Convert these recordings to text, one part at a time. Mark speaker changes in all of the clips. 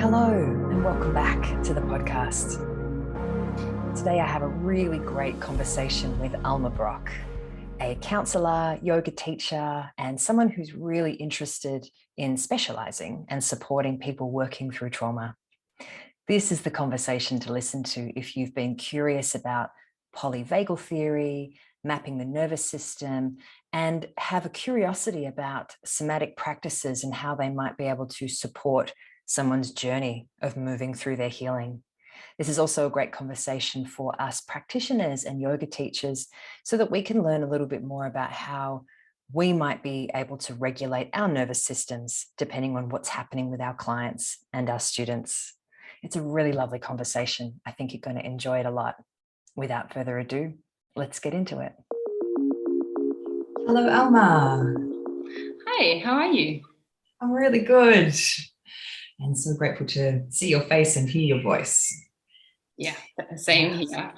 Speaker 1: Hello and welcome back to the podcast. Today I have a really great conversation with Alma Brock, a counsellor, yoga teacher, and someone who's really interested in specialising and supporting people working through trauma. This is the conversation to listen to if you've been curious about polyvagal theory, mapping the nervous system, and have a curiosity about somatic practices and how they might be able to support someone's journey of moving through their healing. This is also a great conversation for us practitioners and yoga teachers so that we can learn a little bit more about how we might be able to regulate our nervous systems depending on what's happening with our clients and our students. It's a really lovely conversation. I think you're going to enjoy it a lot. Without further ado, let's get into it. Hello, Alma.
Speaker 2: Hi, how are you?
Speaker 1: I'm really good. And so grateful to see your face and hear your voice.
Speaker 2: Yeah, same here.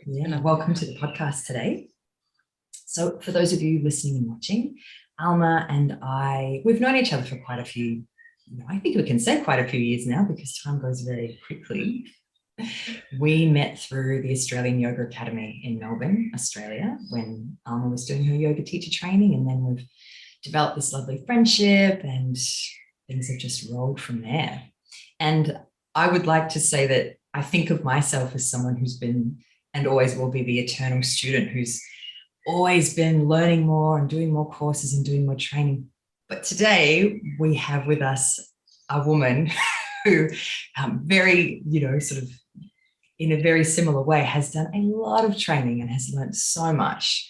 Speaker 1: Yeah, welcome to the podcast today. So for those of you listening and watching, Alma and I, we've known each other for quite a few, I think we can say quite a few years now because time goes very quickly. We met through the Australian Yoga Academy in Melbourne, Australia, when Alma was doing her yoga teacher training, and then we've developed this lovely friendship and things have just rolled from there. And I would like to say that I think of myself as someone who's been and always will be the eternal student who's always been learning more and doing more courses and doing more training. But today we have with us a woman who very, sort of in a very similar way has done a lot of training and has learned so much,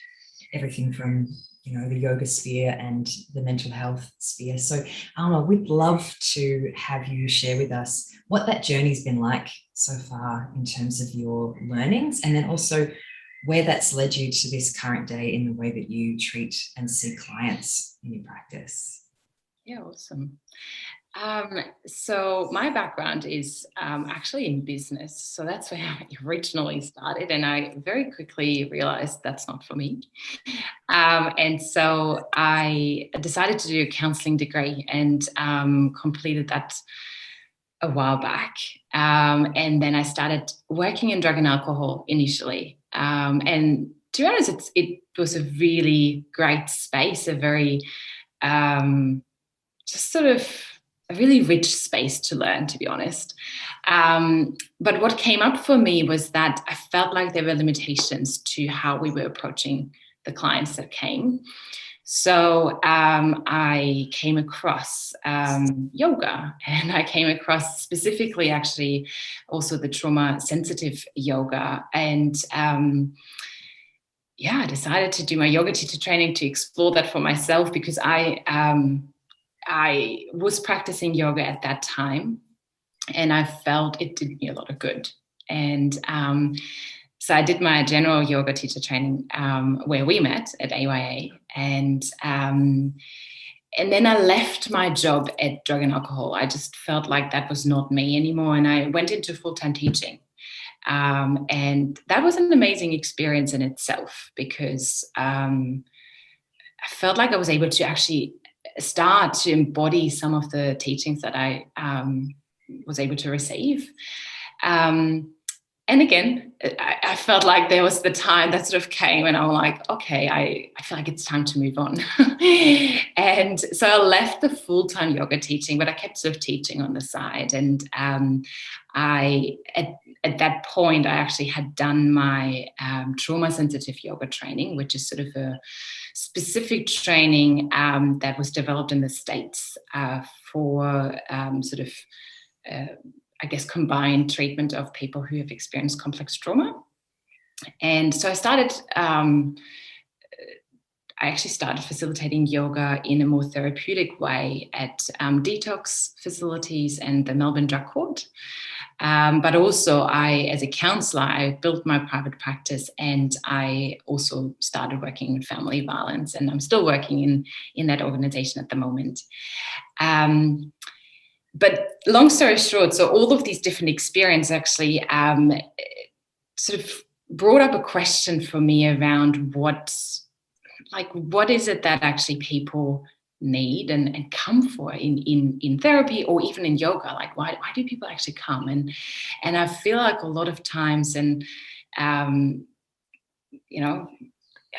Speaker 1: everything from the yoga sphere and the mental health sphere. So Alma, we'd love to have you share with us what that journey's been like so far in terms of your learnings, and then also where that's led you to this current day in the way that you treat and see clients in your practice.
Speaker 2: Yeah, awesome. So my background is actually in business. So that's where I originally started. And I very quickly realized that's not for me. And so I decided to do a counselling degree and completed that a while back. And then I started working in drug and alcohol initially. And to be honest, it was a really great space, a very just sort of a really rich space to learn, to be honest. But what came up for me was that I felt like there were limitations to how we were approaching the clients that came. So I came across yoga, and I came across specifically actually also the trauma sensitive yoga. And I decided to do my yoga teacher training to explore that for myself, because I was practicing yoga at that time, and I felt it did me a lot of good. And so I did my general yoga teacher training where we met at AYA, and then I left my job at drug and alcohol. I just felt like that was not me anymore, and I went into full-time teaching. And that was an amazing experience in itself, because I felt like I was able to actually start to embody some of the teachings that I was able to receive. And again, I felt like there was the time that sort of came and I'm like, okay, I feel like it's time to move on. And so I left the full-time yoga teaching, but I kept sort of teaching on the side. And at that point, I actually had done my trauma-sensitive yoga training, which is sort of a specific training that was developed in the States for combined treatment of people who have experienced complex trauma. And so I actually started facilitating yoga in a more therapeutic way at detox facilities and the Melbourne Drug Court. But also as a counsellor, I built my private practice, and I also started working with family violence, and I'm still working in that organisation at the moment. But long story short, so all of these different experiences actually sort of brought up a question for me around what is it that actually people need and come for in therapy or even in yoga. Like, why do people actually come? And I feel like a lot of times, and I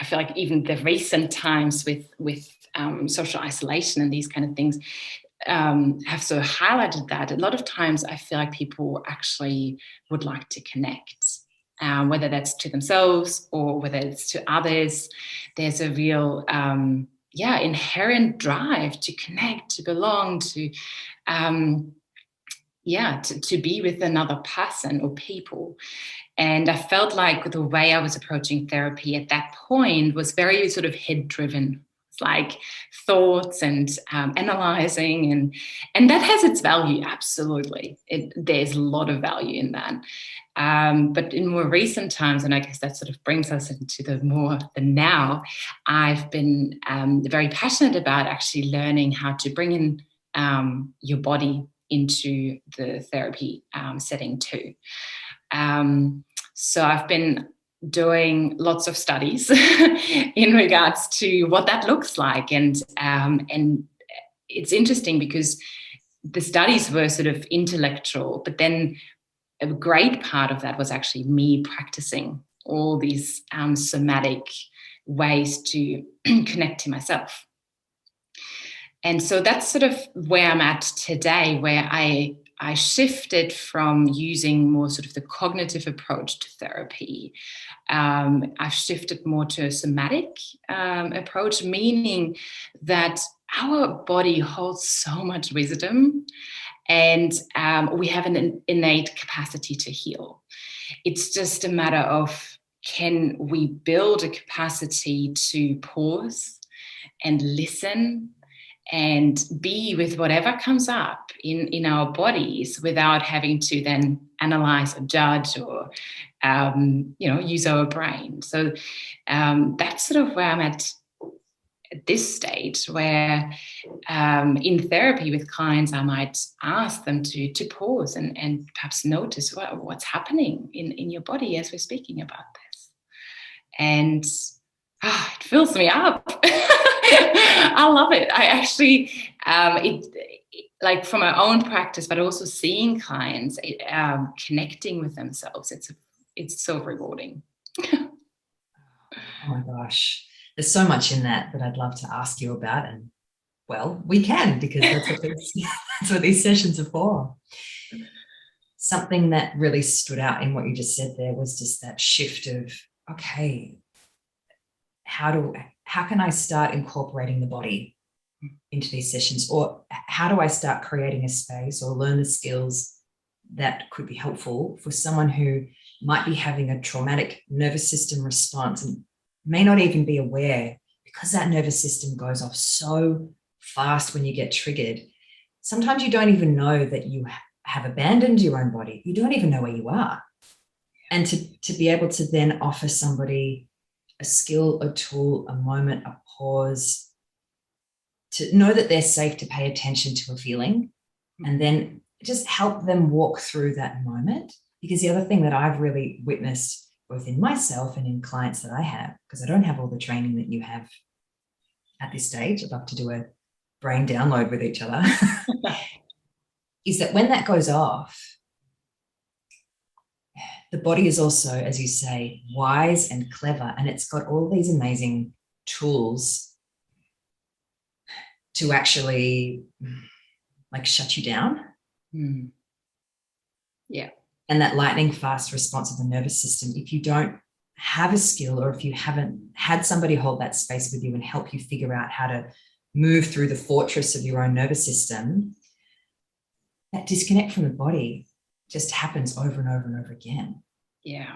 Speaker 2: feel like even the recent times with social isolation and these kind of things have so highlighted that a lot of times I feel like people actually would like to connect, whether that's to themselves or whether it's to others. There's a real inherent drive to connect, to belong, to be with another person or people. And I felt like the way I was approaching therapy at that point was very sort of head driven. It's like thoughts and analyzing, and that has its value. Absolutely. There's a lot of value in that. But in more recent times, and I guess that sort of brings us into the now, I've been very passionate about actually learning how to bring in your body into the therapy setting too. So I've been doing lots of studies in regards to what that looks like. And it's interesting because the studies were sort of intellectual, but then a great part of that was actually me practicing all these somatic ways to connect to myself. And so that's sort of where I'm at today, where I shifted from using more sort of the cognitive approach to therapy. I've shifted more to a somatic approach, meaning that our body holds so much wisdom, and we have an innate capacity to heal. It's just a matter of, can we build a capacity to pause and listen and be with whatever comes up in our bodies without having to then analyze or judge or use our brain. So that's sort of where I'm at this stage, where in therapy with clients I might ask them to pause and perhaps notice what's happening in your body as we're speaking about this. And it fills me up. I love it. I actually, like from my own practice, but also seeing clients connecting with themselves. It's so rewarding.
Speaker 1: Oh my gosh, there's so much in that I'd love to ask you about, and well, we can, because that's what these sessions are for. Something that really stood out in what you just said there was just that shift of, okay, how can I start incorporating the body into these sessions? Or how do I start creating a space or learn the skills that could be helpful for someone who might be having a traumatic nervous system response and may not even be aware, because that nervous system goes off so fast when you get triggered. Sometimes you don't even know that you have abandoned your own body. You don't even know where you are. And to be able to then offer somebody a skill, a tool, a moment, a pause, to know that they're safe to pay attention to a feeling, and then just help them walk through that moment. Because the other thing that I've really witnessed, both in myself and in clients that I have, because I don't have all the training that you have at this stage, I'd love to do a brain download with each other, is that when that goes off, the body is also, as you say, wise and clever, and it's got all these amazing tools to actually like shut you down.
Speaker 2: Mm. Yeah.
Speaker 1: And that lightning fast response of the nervous system, if you don't have a skill, or if you haven't had somebody hold that space with you and help you figure out how to move through the fortress of your own nervous system, that disconnect from the body just happens over and over and over again.
Speaker 2: Yeah.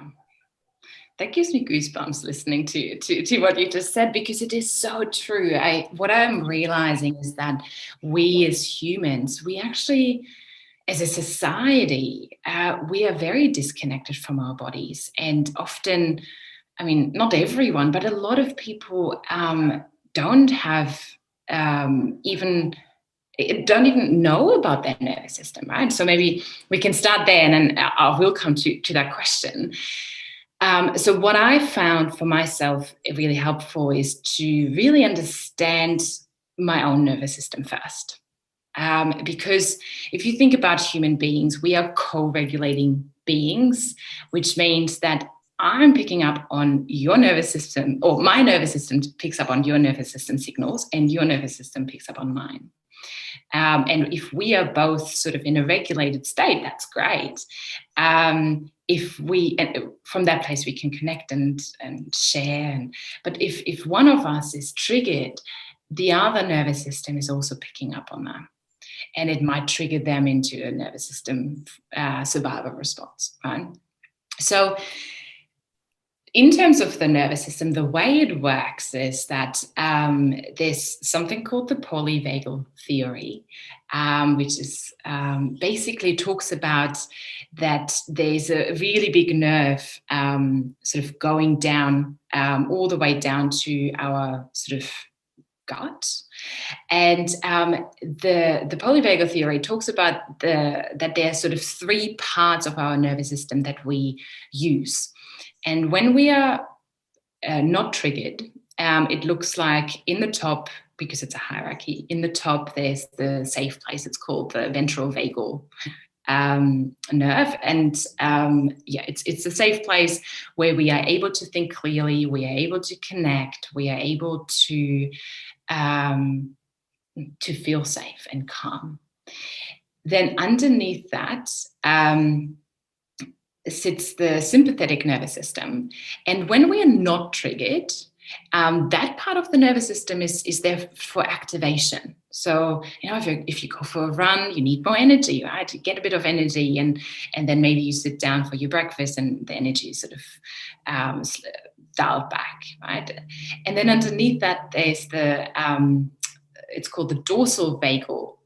Speaker 2: That gives me goosebumps listening to what you just said, because it is so true. What I'm realizing is that we as humans, we actually, as a society, we are very disconnected from our bodies. And often, I mean, not everyone, but a lot of people don't even know about their nervous system, right? So maybe we can start there, and then I will come to that question. So what I found for myself really helpful is to really understand my own nervous system first. Because if you think about human beings, we are co-regulating beings, which means that I'm picking up on your nervous system, or my nervous system picks up on your nervous system signals, and your nervous system picks up on mine. And if we are both sort of in a regulated state, that's great. If we, and from that place, we can connect and share. But if one of us is triggered, the other nervous system is also picking up on that. And it might trigger them into a nervous system survival response, right? So in terms of the nervous system, the way it works is that there's something called the polyvagal theory, which is basically talks about that there's a really big nerve sort of going down all the way down to our sort of gut. And the polyvagal theory talks about that there are sort of three parts of our nervous system that we use. And when we are not triggered, it looks like in the top, because it's a hierarchy, in the top there's the safe place. It's called the ventral vagal nerve. And it's a safe place where we are able to think clearly, we are able to connect, we are able to feel safe and calm. Then underneath that sits the sympathetic nervous system. And when we are not triggered, that part of the nervous system is there for activation. So, if you go for a run, you need more energy, right? To get a bit of energy, and then maybe you sit down for your breakfast and the energy is sort of dialed back, right? And then underneath that, there's it's called the dorsal vagal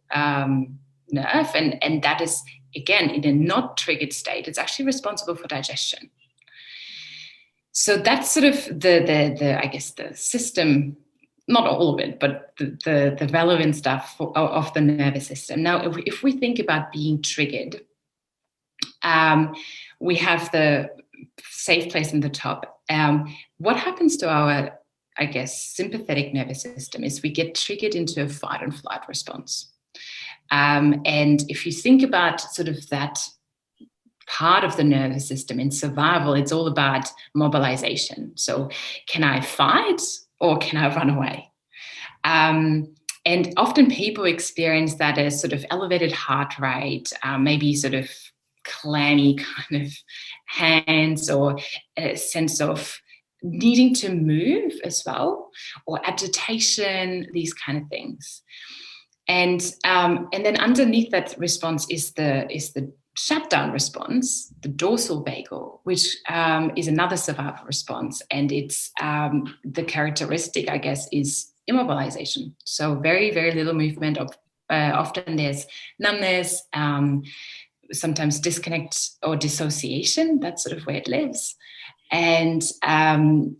Speaker 2: nerve, and that is, again, in a not triggered state, it's actually responsible for digestion. So that's sort of the I guess the system, not all of it, but the relevant stuff of the nervous system. Now, if we think about being triggered, we have the safe place in the top. What happens to our, I guess, sympathetic nervous system is we get triggered into a fight and flight response. And if you think about sort of that part of the nervous system in survival, it's all about mobilization. So can I fight or can I run away? And often people experience that as sort of elevated heart rate, maybe sort of clammy kind of hands, or a sense of needing to move as well, or agitation, these kind of things. And then underneath that response is the shutdown response, the dorsal vagal, which is another survival response. And it's the characteristic, I guess, is immobilization. So very, very little movement. Often there's numbness, sometimes disconnect or dissociation. That's sort of where it lives. And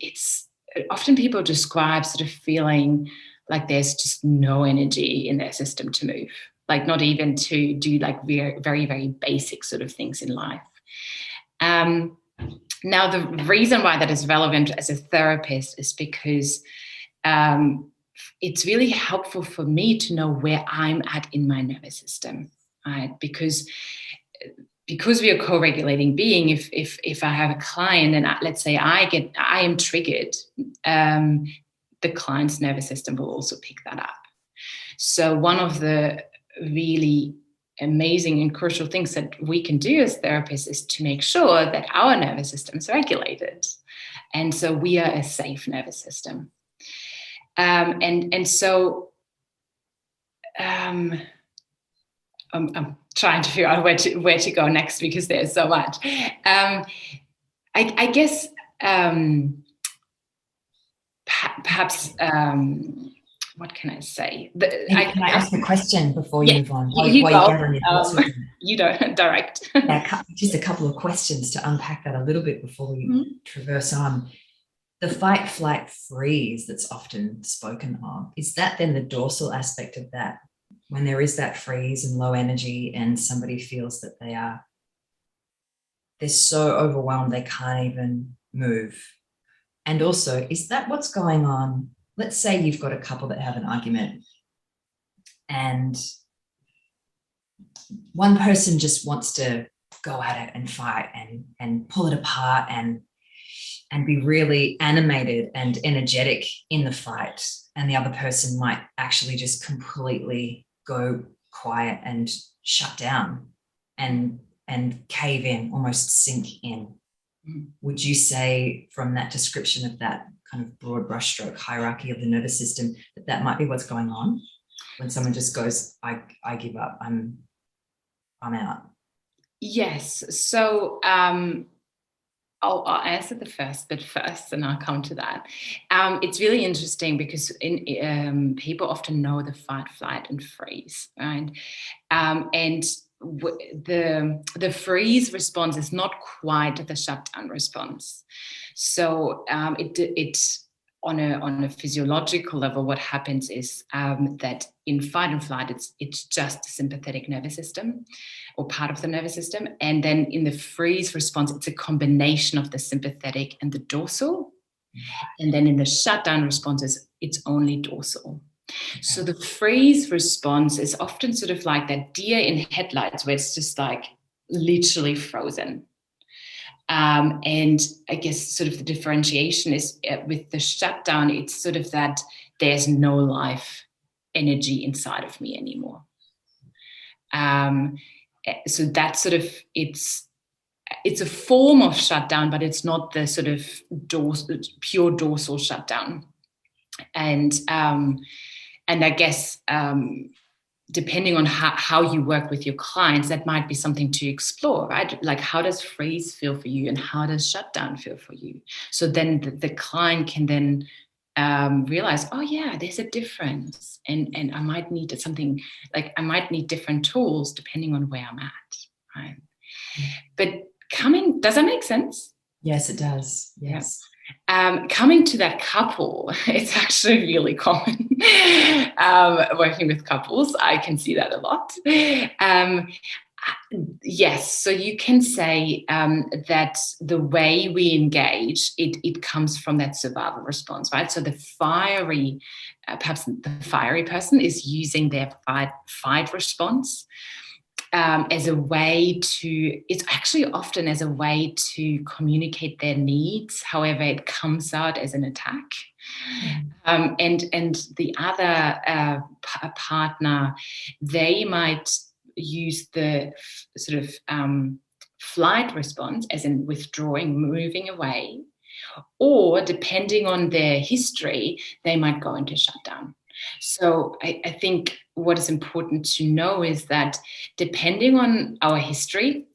Speaker 2: it's often people describe sort of feeling like there's just no energy in their system to move, like not even to do like very, very, very basic sort of things in life. Now, the reason why that is relevant as a therapist is because it's really helpful for me to know where I'm at in my nervous system, right? Because we are co-regulating being, if I have a client and let's say I am triggered, the client's nervous system will also pick that up. So one of the really amazing and crucial things that we can do as therapists is to make sure that our nervous system is regulated. And so we are a safe nervous system. So I'm trying to figure out where to go next, because there's so much. I guess perhaps what can I say?
Speaker 1: Can I ask a question before you move on?
Speaker 2: You don't direct.
Speaker 1: Just a couple of questions to unpack that a little bit before we traverse on. The fight, flight, freeze that's often spoken of, is that then the dorsal aspect of that? When there is that freeze and low energy and somebody feels that they're so overwhelmed they can't even move. And also, is that what's going on? Let's say you've got a couple that have an argument and one person just wants to go at it and fight and pull it apart and be really animated and energetic in the fight, and the other person might actually just completely go quiet and shut down and cave in, almost sink in. Would you say, from that description of that kind of broad brushstroke hierarchy of the nervous system, that might be what's going on when someone just goes, I give up, I'm out?
Speaker 2: Yes. So I'll answer the first bit first, and I'll come to that. It's really interesting because people often know the fight, flight, and freeze, right? And the freeze response is not quite the shutdown response. So it's on a physiological level, what happens is that in fight and flight, it's just the sympathetic nervous system, or part of the nervous system. And then in the freeze response, it's a combination of the sympathetic and the dorsal. And then in the shutdown responses, it's only dorsal. So the freeze response is often sort of like that deer in headlights, where it's just like literally frozen. And I guess sort of the differentiation is with the shutdown, it's sort of that there's no life energy inside of me anymore. So that's sort of, it's a form of shutdown, but it's not the sort of pure dorsal shutdown. And I guess depending on how you work with your clients, that might be something to explore, right? Like, how does freeze feel for you, and how does shutdown feel for you? So then the client can then realize, oh yeah, there's a difference, and I might need something, like I might need different tools depending on where I'm at, right? But does that make sense?
Speaker 1: Yes, it does. Yes.
Speaker 2: Coming to that couple, it's actually really common. Working with couples, I can see that a lot. Yes, so you can say that the way we engage, it comes from that survival response, right? So the fiery, perhaps the fiery person is using their fight response as a way to, it's actually often as a way to communicate their needs. However, it comes out as an attack. And the other partner, they might use the sort of flight response, as in withdrawing, moving away, or depending on their history, they might go into shutdown. So I think what is important to know is that depending on our history,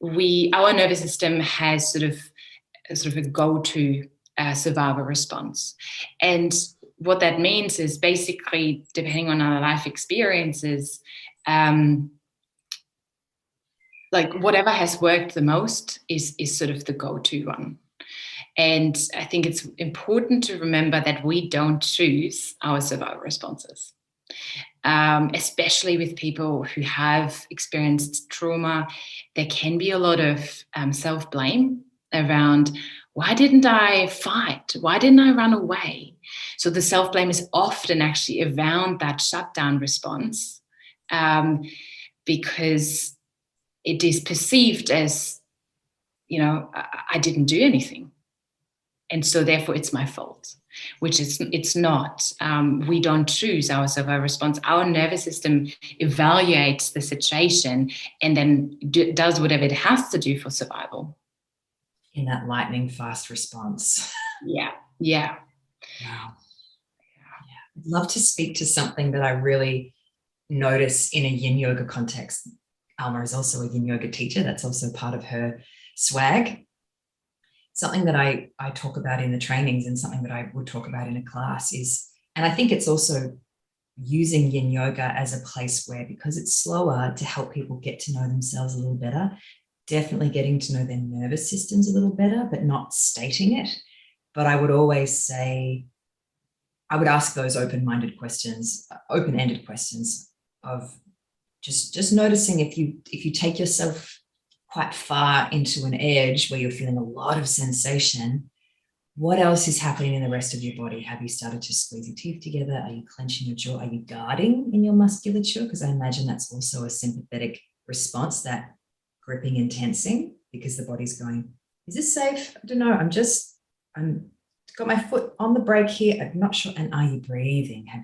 Speaker 2: our nervous system has sort of a go-to survival response. And what that means is basically, depending on our life experiences, like whatever has worked the most is sort of the go-to one. And I think it's important to remember that we don't choose our survival responses, especially with people who have experienced trauma. There can be a lot of self-blame around, why didn't I fight? Why didn't I run away? So the self-blame is often actually around that shutdown response, because it is perceived as, I didn't do anything. And so therefore it's my fault, which it's not. We don't choose our survival response. Our nervous system evaluates the situation and then does whatever it has to do for survival.
Speaker 1: In that lightning fast response.
Speaker 2: Yeah.
Speaker 1: Wow. Yeah. I'd love to speak to something that I really notice in a yin yoga context. Alma is also a yin yoga teacher. That's also part of her swag. Something that I talk about in the trainings, and something that I would talk about in a class is, and I think it's also using yin yoga as a place where, because it's slower, to help people get to know themselves a little better, definitely getting to know their nervous systems a little better, but not stating it. But I would always say, I would ask those open-ended questions of just noticing if you take yourself quite far into an edge where you're feeling a lot of sensation, What else is happening in the rest of your body? Have you started to squeeze your teeth together? Are you clenching your jaw? Are you guarding in your musculature? Because I imagine that's also a sympathetic response, that gripping and tensing, because the body's going, is this safe? I don't know. I'm got my foot on the brake here. I'm not sure. And are you breathing? Are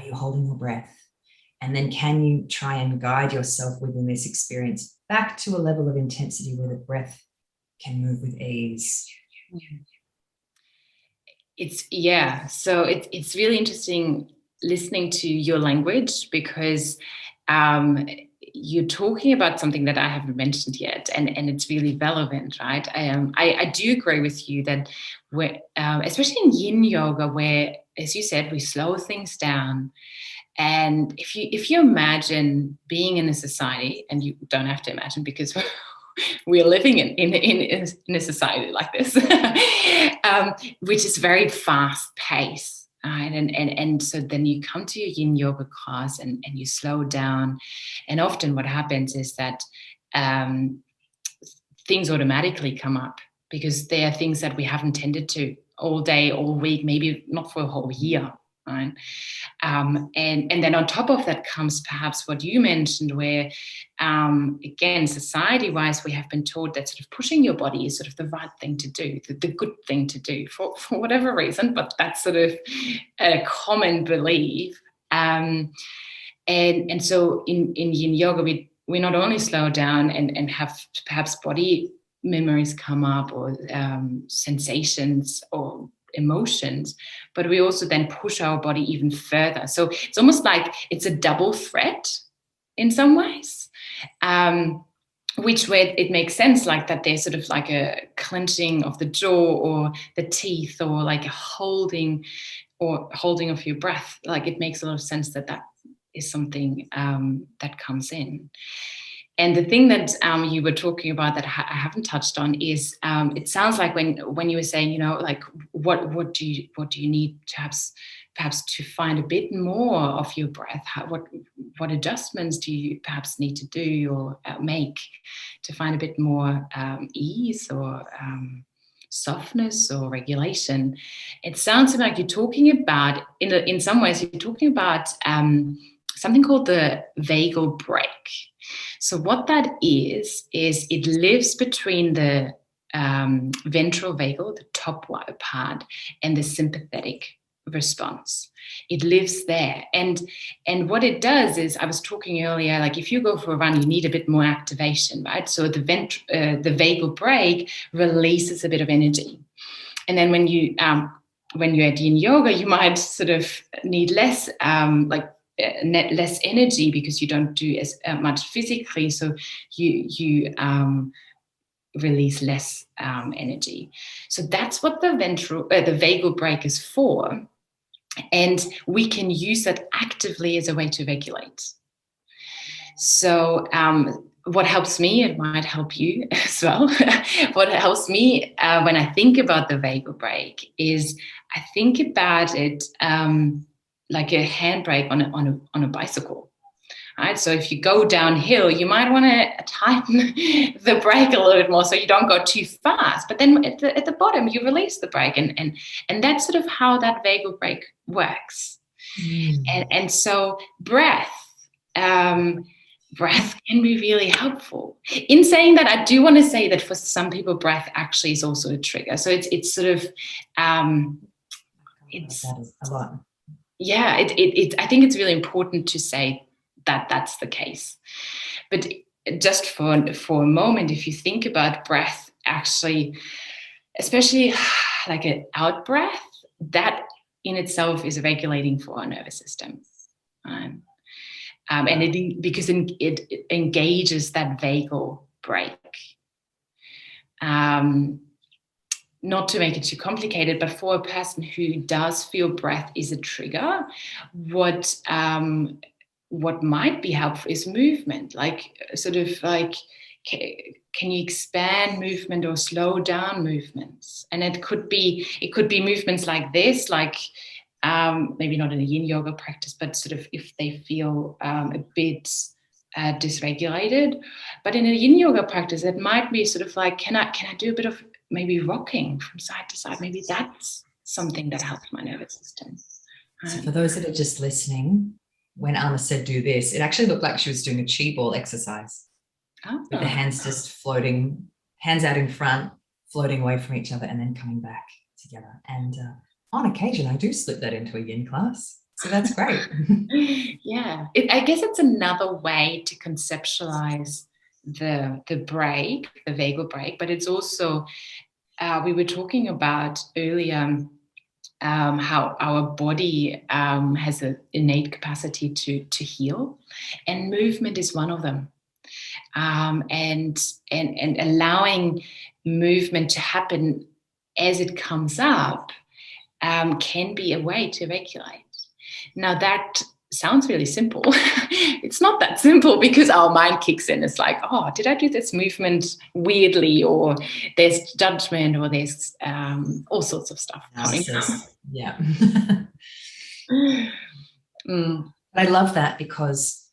Speaker 1: you holding your breath? And then can you try and guide yourself within this experience back to a level of intensity where the breath can move with ease?
Speaker 2: So it's really interesting listening to your language, because you're talking about something that I haven't mentioned yet, and it's really relevant, right? I do agree with you that especially in yin yoga, where, as you said, we slow things down. And if you imagine being in a society, and you don't have to imagine because we're living in a society like this, which is very fast paced, right? And so then you come to your yin yoga class and you slow down, and often what happens is that things automatically come up because they are things that we haven't tended to all day, all week, maybe not for a whole year. Right. And then on top of that comes perhaps what you mentioned, where, again, society-wise, we have been taught that sort of pushing your body is sort of the right thing to do, the good thing to do for whatever reason, but that's sort of a common belief. And so in yin yoga, we not only slow down and have perhaps body memories come up, or sensations or emotions, but we also then push our body even further. So it's almost like it's a double threat in some ways, which way it makes sense, like that there's sort of like a clenching of the jaw or the teeth, or like a holding of your breath. Like it makes a lot of sense that is something that comes in. And the thing that you were talking about that I haven't touched on is, it sounds like when you were saying, like what do you need perhaps to find a bit more of your breath? What adjustments do you perhaps need to do or make to find a bit more ease or softness or regulation? It sounds to me like you're talking about, in some ways, you're talking about something called the vagal break. So what that is it lives between the ventral vagal, the top part, and the sympathetic response. It lives there. And what it does is, I was talking earlier, like if you go for a run, you need a bit more activation, right? So the vagal break releases a bit of energy. And then when you're at yin yoga, you might sort of need less less energy because you don't do as much physically, so you release less energy. So that's what the vagal break is for, and we can use that actively as a way to regulate. So what helps me, it might help you as well. What helps me when I think about the vagal break is I think about it like a handbrake on a bicycle. Right? So if you go downhill, you might want to tighten the brake a little bit more so you don't go too fast. But then at the bottom, you release the brake, and that's sort of how that vagal brake works. And so breath can be really helpful. In saying that, I do want to say that for some people, breath actually is also a trigger. So it's sort of it's
Speaker 1: that is a lot.
Speaker 2: Yeah, I think it's really important to say that that's the case. But just for a moment, if you think about breath, actually, especially like an out breath, that in itself is regulating for our nervous system. And because it engages that vagal break. Not to make it too complicated, but for a person who does feel breath is a trigger, what might be helpful is movement, like sort of like, can you expand movement or slow down movements? And it could be movements like this, like maybe not in a yin yoga practice, but sort of if they feel a bit dysregulated. But in a yin yoga practice, it might be sort of like, can I do a bit of maybe rocking from side to side. Maybe that's something that helps my nervous system.
Speaker 1: So for those that are just listening, when Alma said do this, it actually looked like she was doing a chi ball exercise with the hands just floating, hands out in front, floating away from each other and then coming back together. And on occasion, I do slip that into a yin class. So that's great.
Speaker 2: Yeah, I guess it's another way to conceptualize the break, the vagal break, but it's also, we were talking about earlier how our body has an innate capacity to heal, and movement is one of them. And allowing movement to happen as it comes up can be a way to regulate. Now that sounds really simple. It's not that simple because our mind kicks in. It's like, oh, did I do this movement weirdly, or there's judgment, or there's all sorts of stuff coming.
Speaker 1: Yeah. I love that, because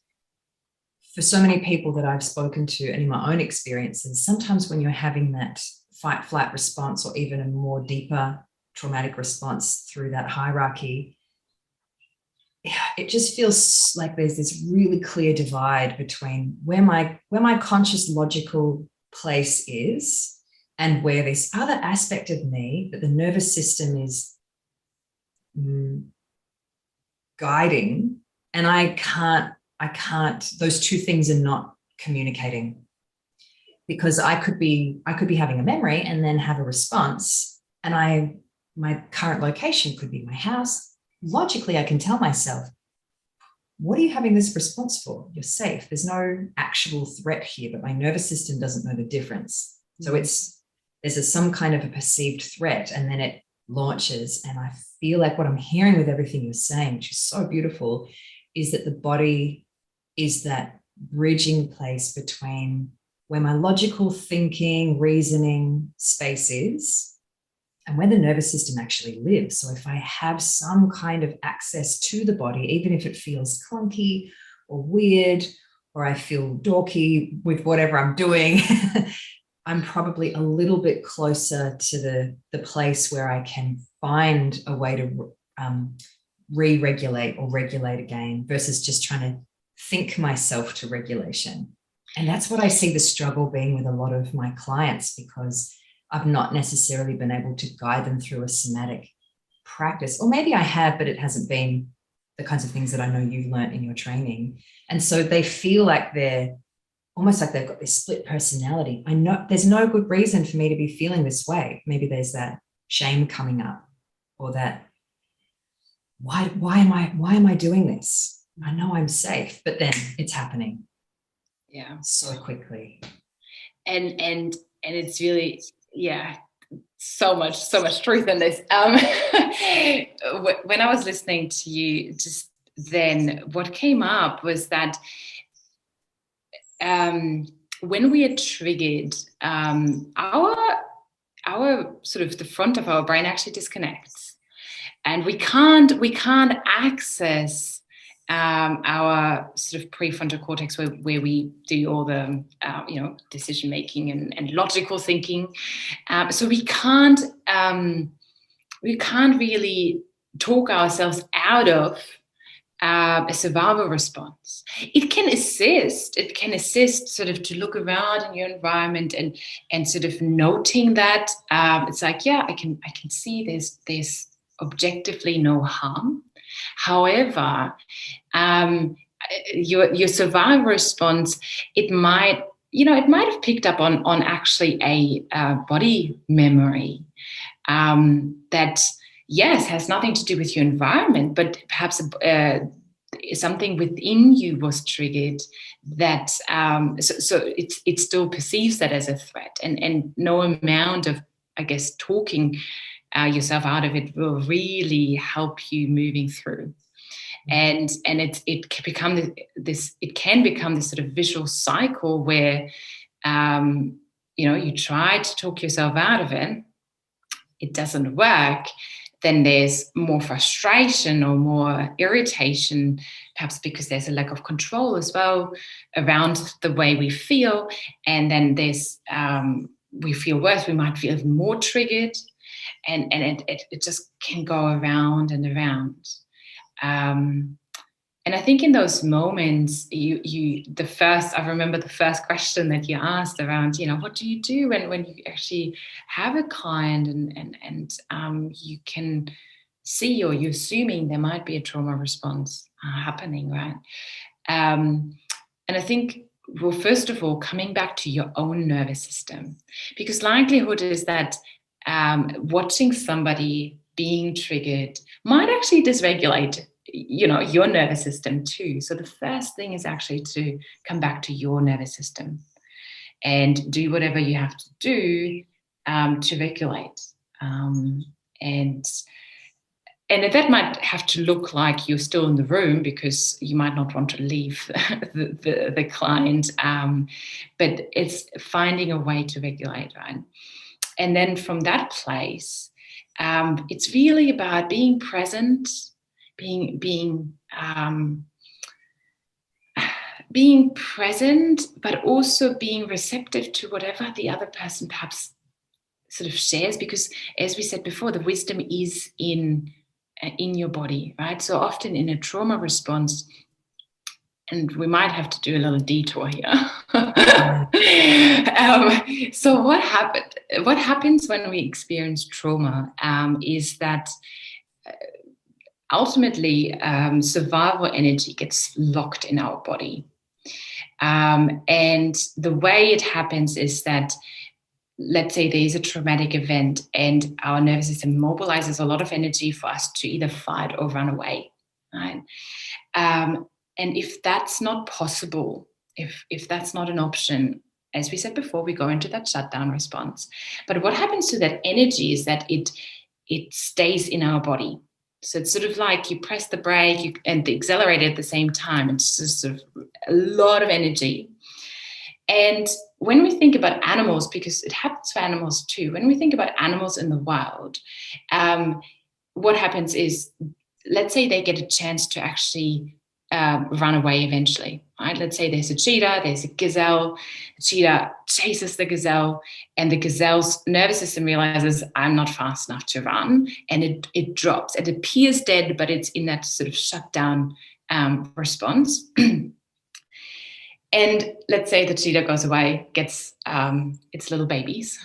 Speaker 1: for so many people that I've spoken to and in my own experiences, sometimes when you're having that fight flight response, or even a more deeper traumatic response through that hierarchy, it just feels like there's this really clear divide between where my conscious logical place is and where this other aspect of me that the nervous system is guiding, and I can't, those two things are not communicating, because I could be having a memory and then have a response, and my current location could be my house. Logically, I can tell myself, what are you having this response for? You're safe. There's no actual threat here, but my nervous system doesn't know the difference. So there's some kind of a perceived threat, and then it launches. And I feel like what I'm hearing with everything you're saying, which is so beautiful, is that the body is that bridging place between where my logical thinking, reasoning space is, and where the nervous system actually lives. So if I have some kind of access to the body, even if it feels clunky or weird, or I feel dorky with whatever I'm doing, I'm probably a little bit closer to the place where I can find a way to re-regulate or regulate again, versus just trying to think myself to regulation. And that's what I see the struggle being with a lot of my clients, because I've not necessarily been able to guide them through a somatic practice. Or maybe I have, but it hasn't been the kinds of things that I know you've learned in your training. And so they feel like they're almost like they've got this split personality. I know there's no good reason for me to be feeling this way. Maybe there's that shame coming up, or that, why am I doing this? I know I'm safe, but then it's happening.
Speaker 2: Yeah.
Speaker 1: So quickly.
Speaker 2: And it's really, yeah, so much truth in this. When I was listening to you just then, what came up was that when we are triggered, our sort of the front of our brain actually disconnects, and we can't access our sort of prefrontal cortex, where we do all the decision making and logical thinking. So we can't really talk ourselves out of a survival response. It can assist sort of to look around in your environment and sort of noting that it's like, yeah, I can see there's objectively no harm. However, your survival response, it might have picked up on actually a body memory that, yes, has nothing to do with your environment, but perhaps something within you was triggered that so it still perceives that as a threat, and no amount of, I guess, talking yourself out of it will really help you moving through. And it can become this sort of visual cycle where you try to talk yourself out of it, it doesn't work, then there's more frustration or more irritation, perhaps because there's a lack of control as well around the way we feel, and then there's we feel worse, we might feel more triggered, and it just can go around and around. And I think in those moments, I remember the first question that you asked around, what do you do when you actually have a client and you can see, or you're assuming there might be a trauma response happening, right? And I think, well, first of all, coming back to your own nervous system, because likelihood is that watching somebody being triggered might actually dysregulate your nervous system too. So the first thing is actually to come back to your nervous system and do whatever you have to do to regulate. And that might have to look like you're still in the room, because you might not want to leave the client, but it's finding a way to regulate, right? And then from that place, it's really about being present, being present, but also being receptive to whatever the other person perhaps sort of shares, because as we said before, the wisdom is in your body, right? So often in a trauma response, and we might have to do a little detour here. So what happens when we experience trauma is that ultimately survival energy gets locked in our body. And the way it happens is that, let's say there is a traumatic event and our nervous system mobilizes a lot of energy for us to either fight or run away, right? And if that's not possible, if that's not an option, as we said before, we go into that shutdown response. But what happens to that energy is that it stays in our body. So it's sort of like you press the brake and the accelerator at the same time. It's just sort of a lot of energy. And when we think about animals, because it happens for animals too, when we think about animals in the wild, what happens is, let's say they get a chance to actually run away eventually, right? Let's say there's a cheetah, there's a gazelle. The cheetah chases the gazelle, and the gazelle's nervous system realizes, I'm not fast enough to run, and it drops. It appears dead, but it's in that sort of shutdown response. And let's say the cheetah goes away, gets its little babies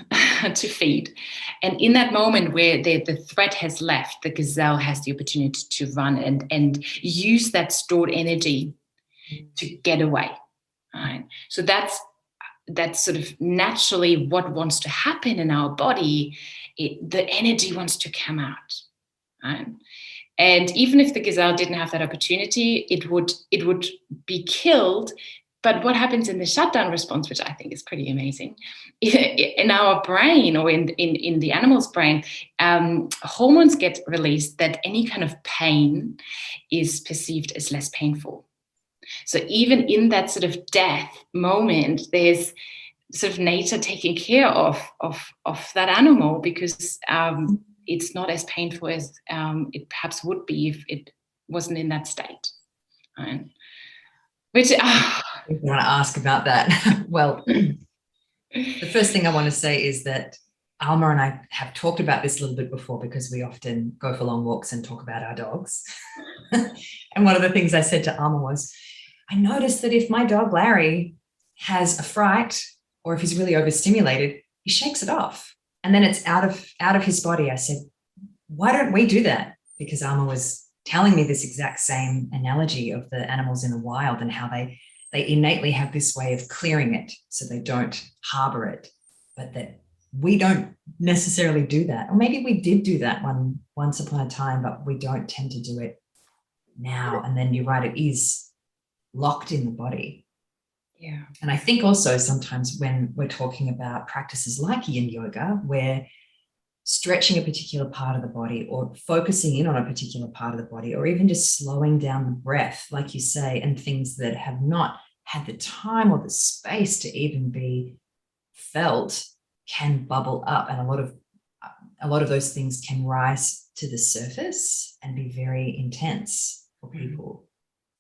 Speaker 2: to feed. And in that moment where the threat has left, the gazelle has the opportunity to run and use that stored energy to get away. Right? So that's sort of naturally what wants to happen in our body. The energy wants to come out. Right? And even if the gazelle didn't have that opportunity, it would be killed. But what happens in the shutdown response, which I think is pretty amazing, in our brain, or in the animal's brain, hormones get released that any kind of pain is perceived as less painful. So even in that sort of death moment, there's sort of nature taking care of that animal, because it's not as painful as it perhaps would be if it wasn't in that state. Right? Which
Speaker 1: I want to ask about that. Well, the first thing I want to say is that Alma and I have talked about this a little bit before, because we often go for long walks and talk about our dogs. And one of the things I said to Alma was, I noticed that if my dog Larry has a fright, or if he's really overstimulated, he shakes it off, and then it's out of his body. I said, why don't we do that? Because Alma was telling me this exact same analogy of the animals in the wild, and how they innately have this way of clearing it so they don't harbor it, but that we don't necessarily do that. Or maybe we did do that once upon a time, but we don't tend to do it now. And then you're right, it is locked in the body.
Speaker 2: Yeah.
Speaker 1: And I think also sometimes when we're talking about practices like yin yoga, where stretching a particular part of the body, or focusing in on a particular part of the body, or even just slowing down the breath, like you say, and things that have not had the time or the space to even be felt can bubble up. And a lot of those things can rise to the surface and be very intense for people.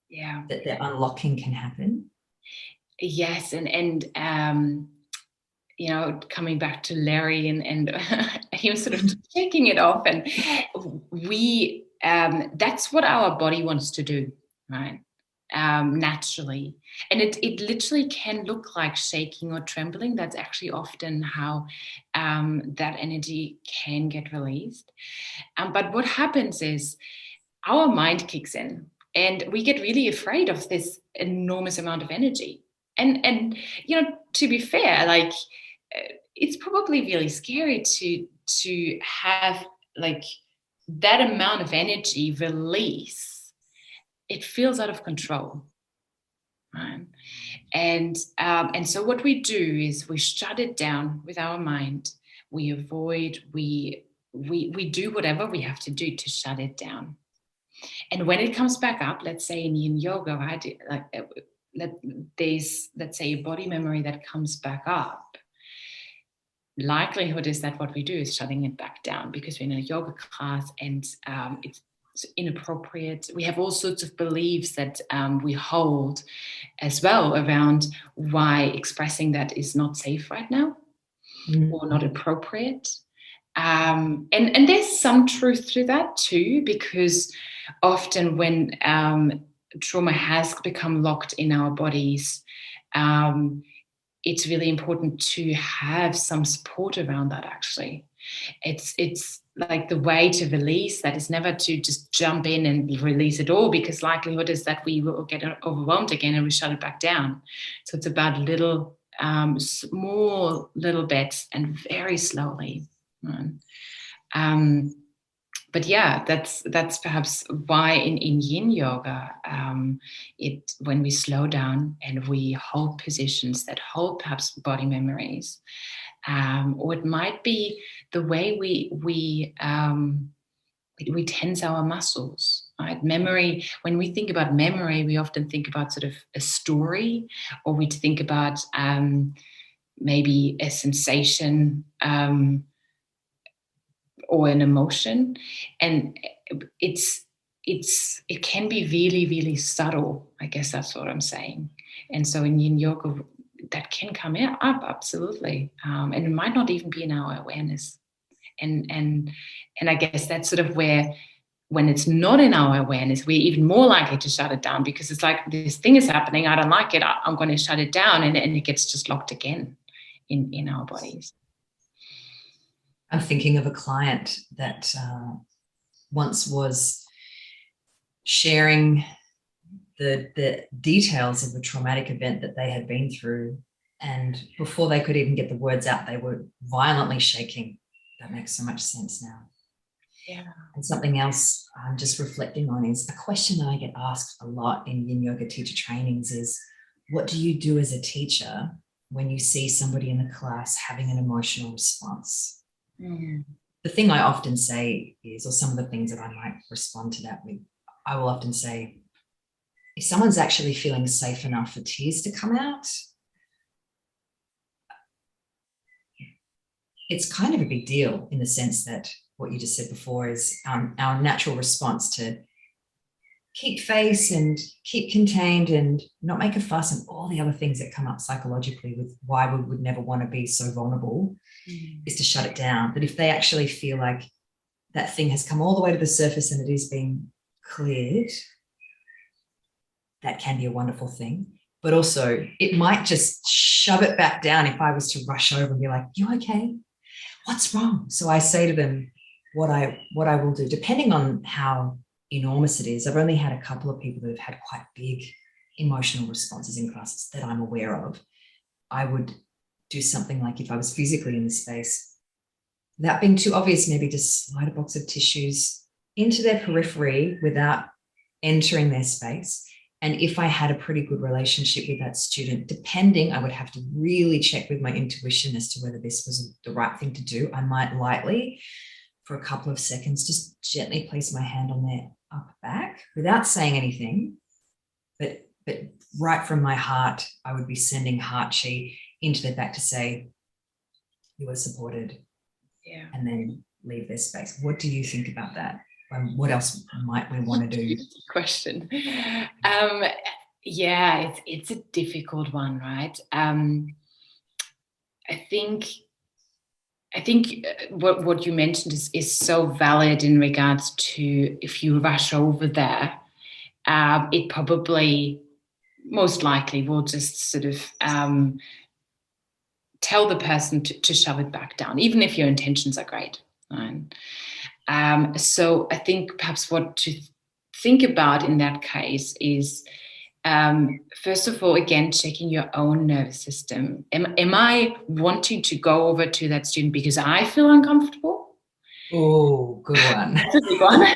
Speaker 2: Yeah.
Speaker 1: That their unlocking can happen.
Speaker 2: Yes. And coming back to Larry and he was sort of taking it off, and that's what our body wants to do, right? Naturally. And it literally can look like shaking or trembling. That's actually often how that energy can get released. But what happens is our mind kicks in and we get really afraid of this enormous amount of energy. And to be fair, like, it's probably really scary to have like that amount of energy release. It feels out of control, right? And so what we do is we shut it down with our mind. We avoid, we do whatever we have to do to shut it down. And when it comes back up, let's say in yin yoga, right? There's, let's say, a body memory that comes back up. Likelihood is that what we do is shutting it back down because we're in a yoga class and it's inappropriate. We have all sorts of beliefs that we hold as well around why expressing that is not safe right now or not appropriate. And there's some truth to that too, because often when trauma has become locked in our bodies, it's really important to have some support around that. Actually, it's like the way to release that is never to just jump in and release it all, because likelihood is that we will get overwhelmed again and we shut it back down. So it's about little, small little bits and very slowly. But yeah, that's perhaps why in yin yoga, when we slow down and we hold positions that hold perhaps body memories, or it might be the way we tense our muscles, right? Memory. When we think about memory, we often think about sort of a story, or we think about maybe a sensation. Or an emotion, and it can be really, really subtle. I guess that's what I'm saying. And so in yin yoga, that can come up absolutely, and it might not even be in our awareness. And I guess that's sort of where, when it's not in our awareness, we're even more likely to shut it down, because it's like, this thing is happening, I don't like it, I'm going to shut it down, and it gets just locked again in our bodies.
Speaker 1: I'm thinking of a client that once was sharing the details of the traumatic event that they had been through, and before they could even get the words out, they were violently shaking. That makes so much sense now.
Speaker 2: Yeah.
Speaker 1: And something else I'm just reflecting on is a question that I get asked a lot in yin yoga teacher trainings is, what do you do as a teacher when you see somebody in the class having an emotional response? The thing I often say is, or some of the things that I might respond to that with, I will often say, if someone's actually feeling safe enough for tears to come out, it's kind of a big deal, in the sense that what you just said before is our natural response to keep face and keep contained and not make a fuss and all the other things that come up psychologically with why we would never want to be so vulnerable is to shut it down. But if they actually feel like that thing has come all the way to the surface and it is being cleared, that can be a wonderful thing. But also it might just shove it back down if I was to rush over and be like, you okay? What's wrong? So I say to them what I will do, depending on how enormous it is. I've only had a couple of people that have had quite big emotional responses in classes that I'm aware of. I would do something like, if I was physically in the space, without being too obvious, maybe just slide a box of tissues into their periphery without entering their space. And if I had a pretty good relationship with that student, depending, I would have to really check with my intuition as to whether this was the right thing to do. I might lightly, for a couple of seconds, just gently place my hand on their upper back without saying anything, but right from my heart, I would be sending heart chi into their back to say, you are supported. Yeah. And then leave their space. What do you think about that? What else might we want to do?
Speaker 2: Question. Yeah, it's a difficult one, right? I think what you mentioned is so valid in regards to if you rush over there, it probably most likely will just sort of tell the person to shove it back down, even if your intentions are great. Right? So I think perhaps what to think about in that case is, first of all, again, checking your own nervous system. Am I wanting to go over to that student because I feel uncomfortable?
Speaker 1: Oh, good one.
Speaker 2: That's a big one.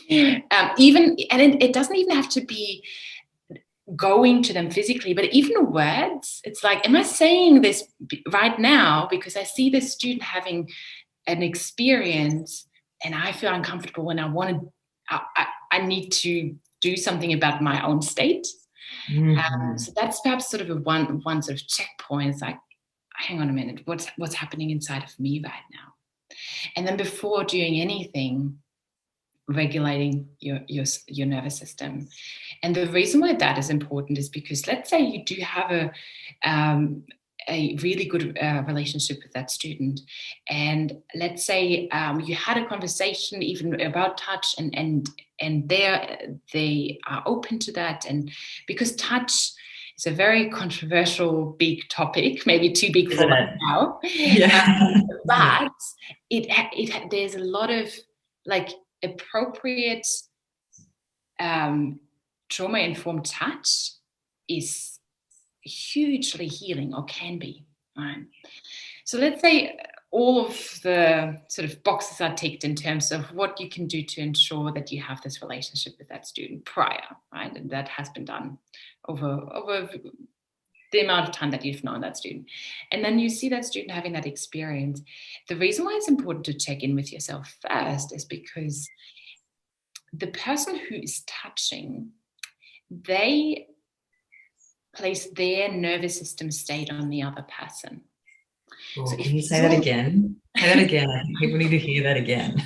Speaker 2: It doesn't even have to be going to them physically, but even words. It's like, am I saying this right now because I see this student having an experience and I feel uncomfortable and I need to do something about my own state.
Speaker 1: Mm-hmm.
Speaker 2: So that's perhaps sort of one sort of checkpoint. It's like, hang on a minute, what's happening inside of me right now? And then before doing anything, regulating your nervous system. And the reason why that is important is because let's say you do have a really good relationship with that student, and let's say you had a conversation even about touch, and they are open to that, and because touch is a very controversial big topic, maybe too big for right now.
Speaker 1: Yeah.
Speaker 2: But there's a lot of like appropriate trauma-informed touch is hugely healing, or can be. Right? So let's say all of the sort of boxes are ticked in terms of what you can do to ensure that you have this relationship with that student prior, right? And that has been done over the amount of time that you've known that student. And then you see that student having that experience. The reason why it's important to check in with yourself first is because the person who is touching, they place their nervous system state on the other person.
Speaker 1: Oh, so can you say that again? Say that again. I think people need to hear that again.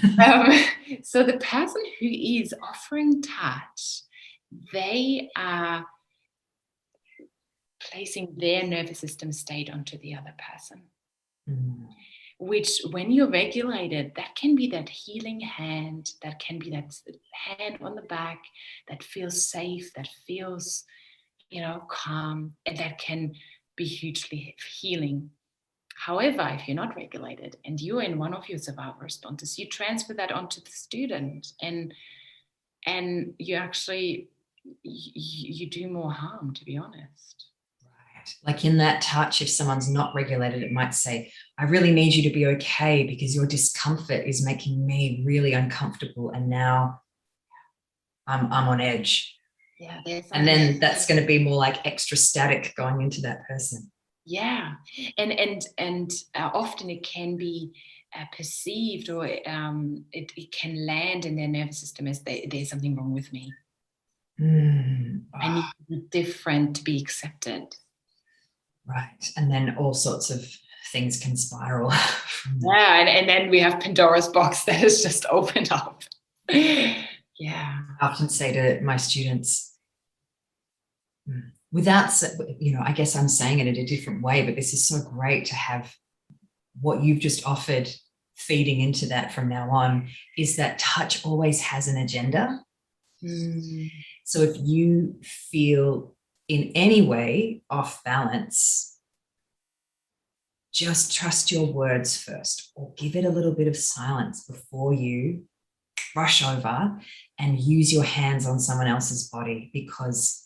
Speaker 2: So the person who is offering touch, they are placing their nervous system state onto the other person. Mm. Which, when you're regulated, that can be that healing hand, that can be that hand on the back that feels safe, that feels, calm, and that can be hugely healing. However, if you're not regulated and you're in one of your survival responses, you transfer that onto the student, and you actually you do more harm, to be honest.
Speaker 1: Like in that touch, if someone's not regulated, it might say, I really need you to be okay because your discomfort is making me really uncomfortable. And now I'm on edge.
Speaker 2: Yeah.
Speaker 1: And then that's going to be more like extra static going into that person.
Speaker 2: Yeah. And often it can be perceived, or it can land in their nervous system as there's something wrong with me. I need to be different to be accepted.
Speaker 1: Right. And then all sorts of things can spiral.
Speaker 2: Yeah. And then we have Pandora's box that has just opened up. Yeah.
Speaker 1: I often say to my students, without, I guess I'm saying it in a different way, but this is so great to have what you've just offered feeding into that from now on, is that touch always has an agenda. So if you feel in any way off balance, just trust your words first, or give it a little bit of silence before you rush over and use your hands on someone else's body, because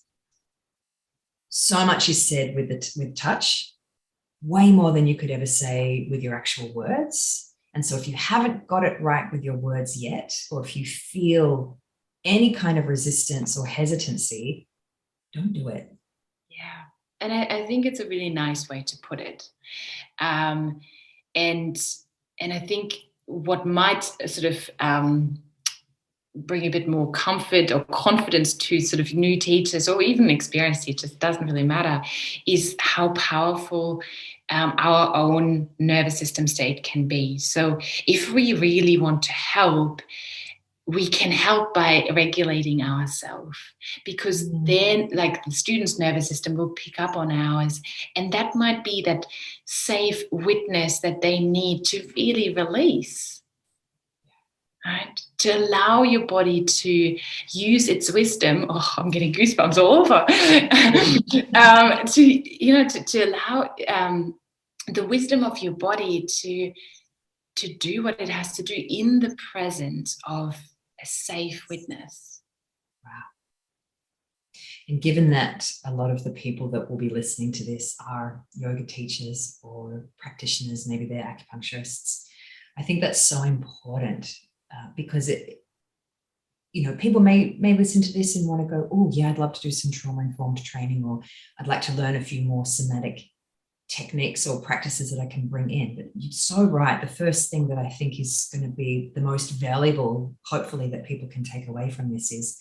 Speaker 1: so much is said with touch, way more than you could ever say with your actual words. And so if you haven't got it right with your words yet, or if you feel any kind of resistance or hesitancy, don't do it.
Speaker 2: Yeah. And I think it's a really nice way to put it. And I think what might sort of bring a bit more comfort or confidence to sort of new teachers, or even experienced teachers, doesn't really matter, is how powerful our own nervous system state can be. So if we really want to help, we can help by regulating ourselves, because then, like, the student's nervous system will pick up on ours, and that might be that safe witness that they need to really release, right? To allow your body to use its wisdom. Oh, I'm getting goosebumps all over. To allow the wisdom of your body to do what it has to do in the presence of a safe witness.
Speaker 1: Wow. And given that a lot of the people that will be listening to this are yoga teachers or practitioners, maybe they're acupuncturists, I think that's so important because people may listen to this and want to go, oh yeah, I'd love to do some trauma-informed training, or I'd like to learn a few more somatic techniques or practices that I can bring in. But you're so right. The first thing that I think is going to be the most valuable, hopefully, that people can take away from this is,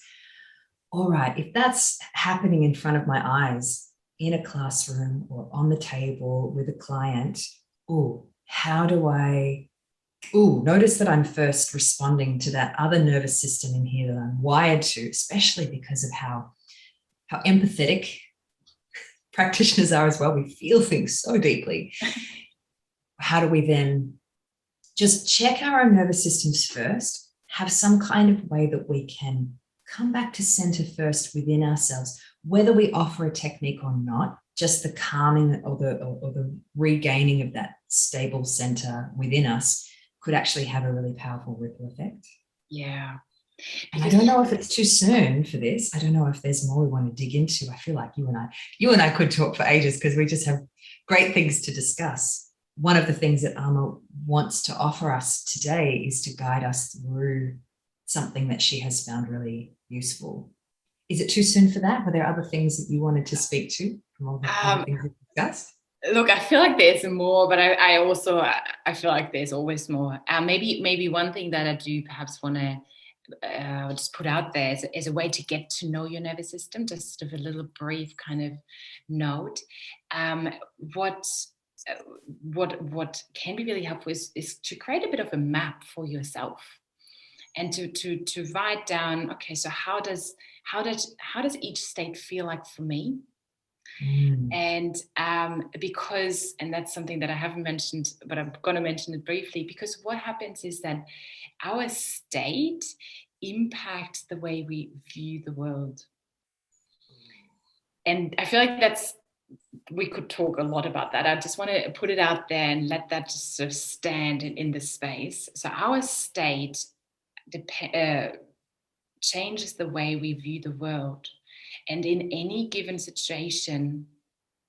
Speaker 1: all right, if that's happening in front of my eyes in a classroom or on the table with a client, how do I notice that I'm first responding to that other nervous system in here that I'm wired to, especially because of how empathetic practitioners are as well. We feel things so deeply. How do we then just check our own nervous systems first, have some kind of way that we can come back to center first within ourselves, whether we offer a technique or not, just the calming or the regaining of that stable center within us could actually have a really powerful ripple effect.
Speaker 2: Yeah.
Speaker 1: And I don't know if it's too soon for this. I don't know if there's more we want to dig into. I feel like you and I could talk for ages because we just have great things to discuss. One of the things that Alma wants to offer us today is to guide us through something that she has found really useful. Is it too soon for that? Were there other things that you wanted to speak to from all the things we've discussed?
Speaker 2: Look, I feel like there's more, but I also feel like there's always more. Maybe one thing that I do perhaps want to just put out there as a way to get to know your nervous system, just sort of a little brief kind of note. What can be really helpful is to create a bit of a map for yourself, and to write down, okay, so how does each state feel like for me? And because, and that's something that I haven't mentioned, but I'm going to mention it briefly, because what happens is that our state impacts the way we view the world. And I feel like we could talk a lot about that. I just want to put it out there and let that just sort of stand in the space. So our state changes the way we view the world. And in any given situation,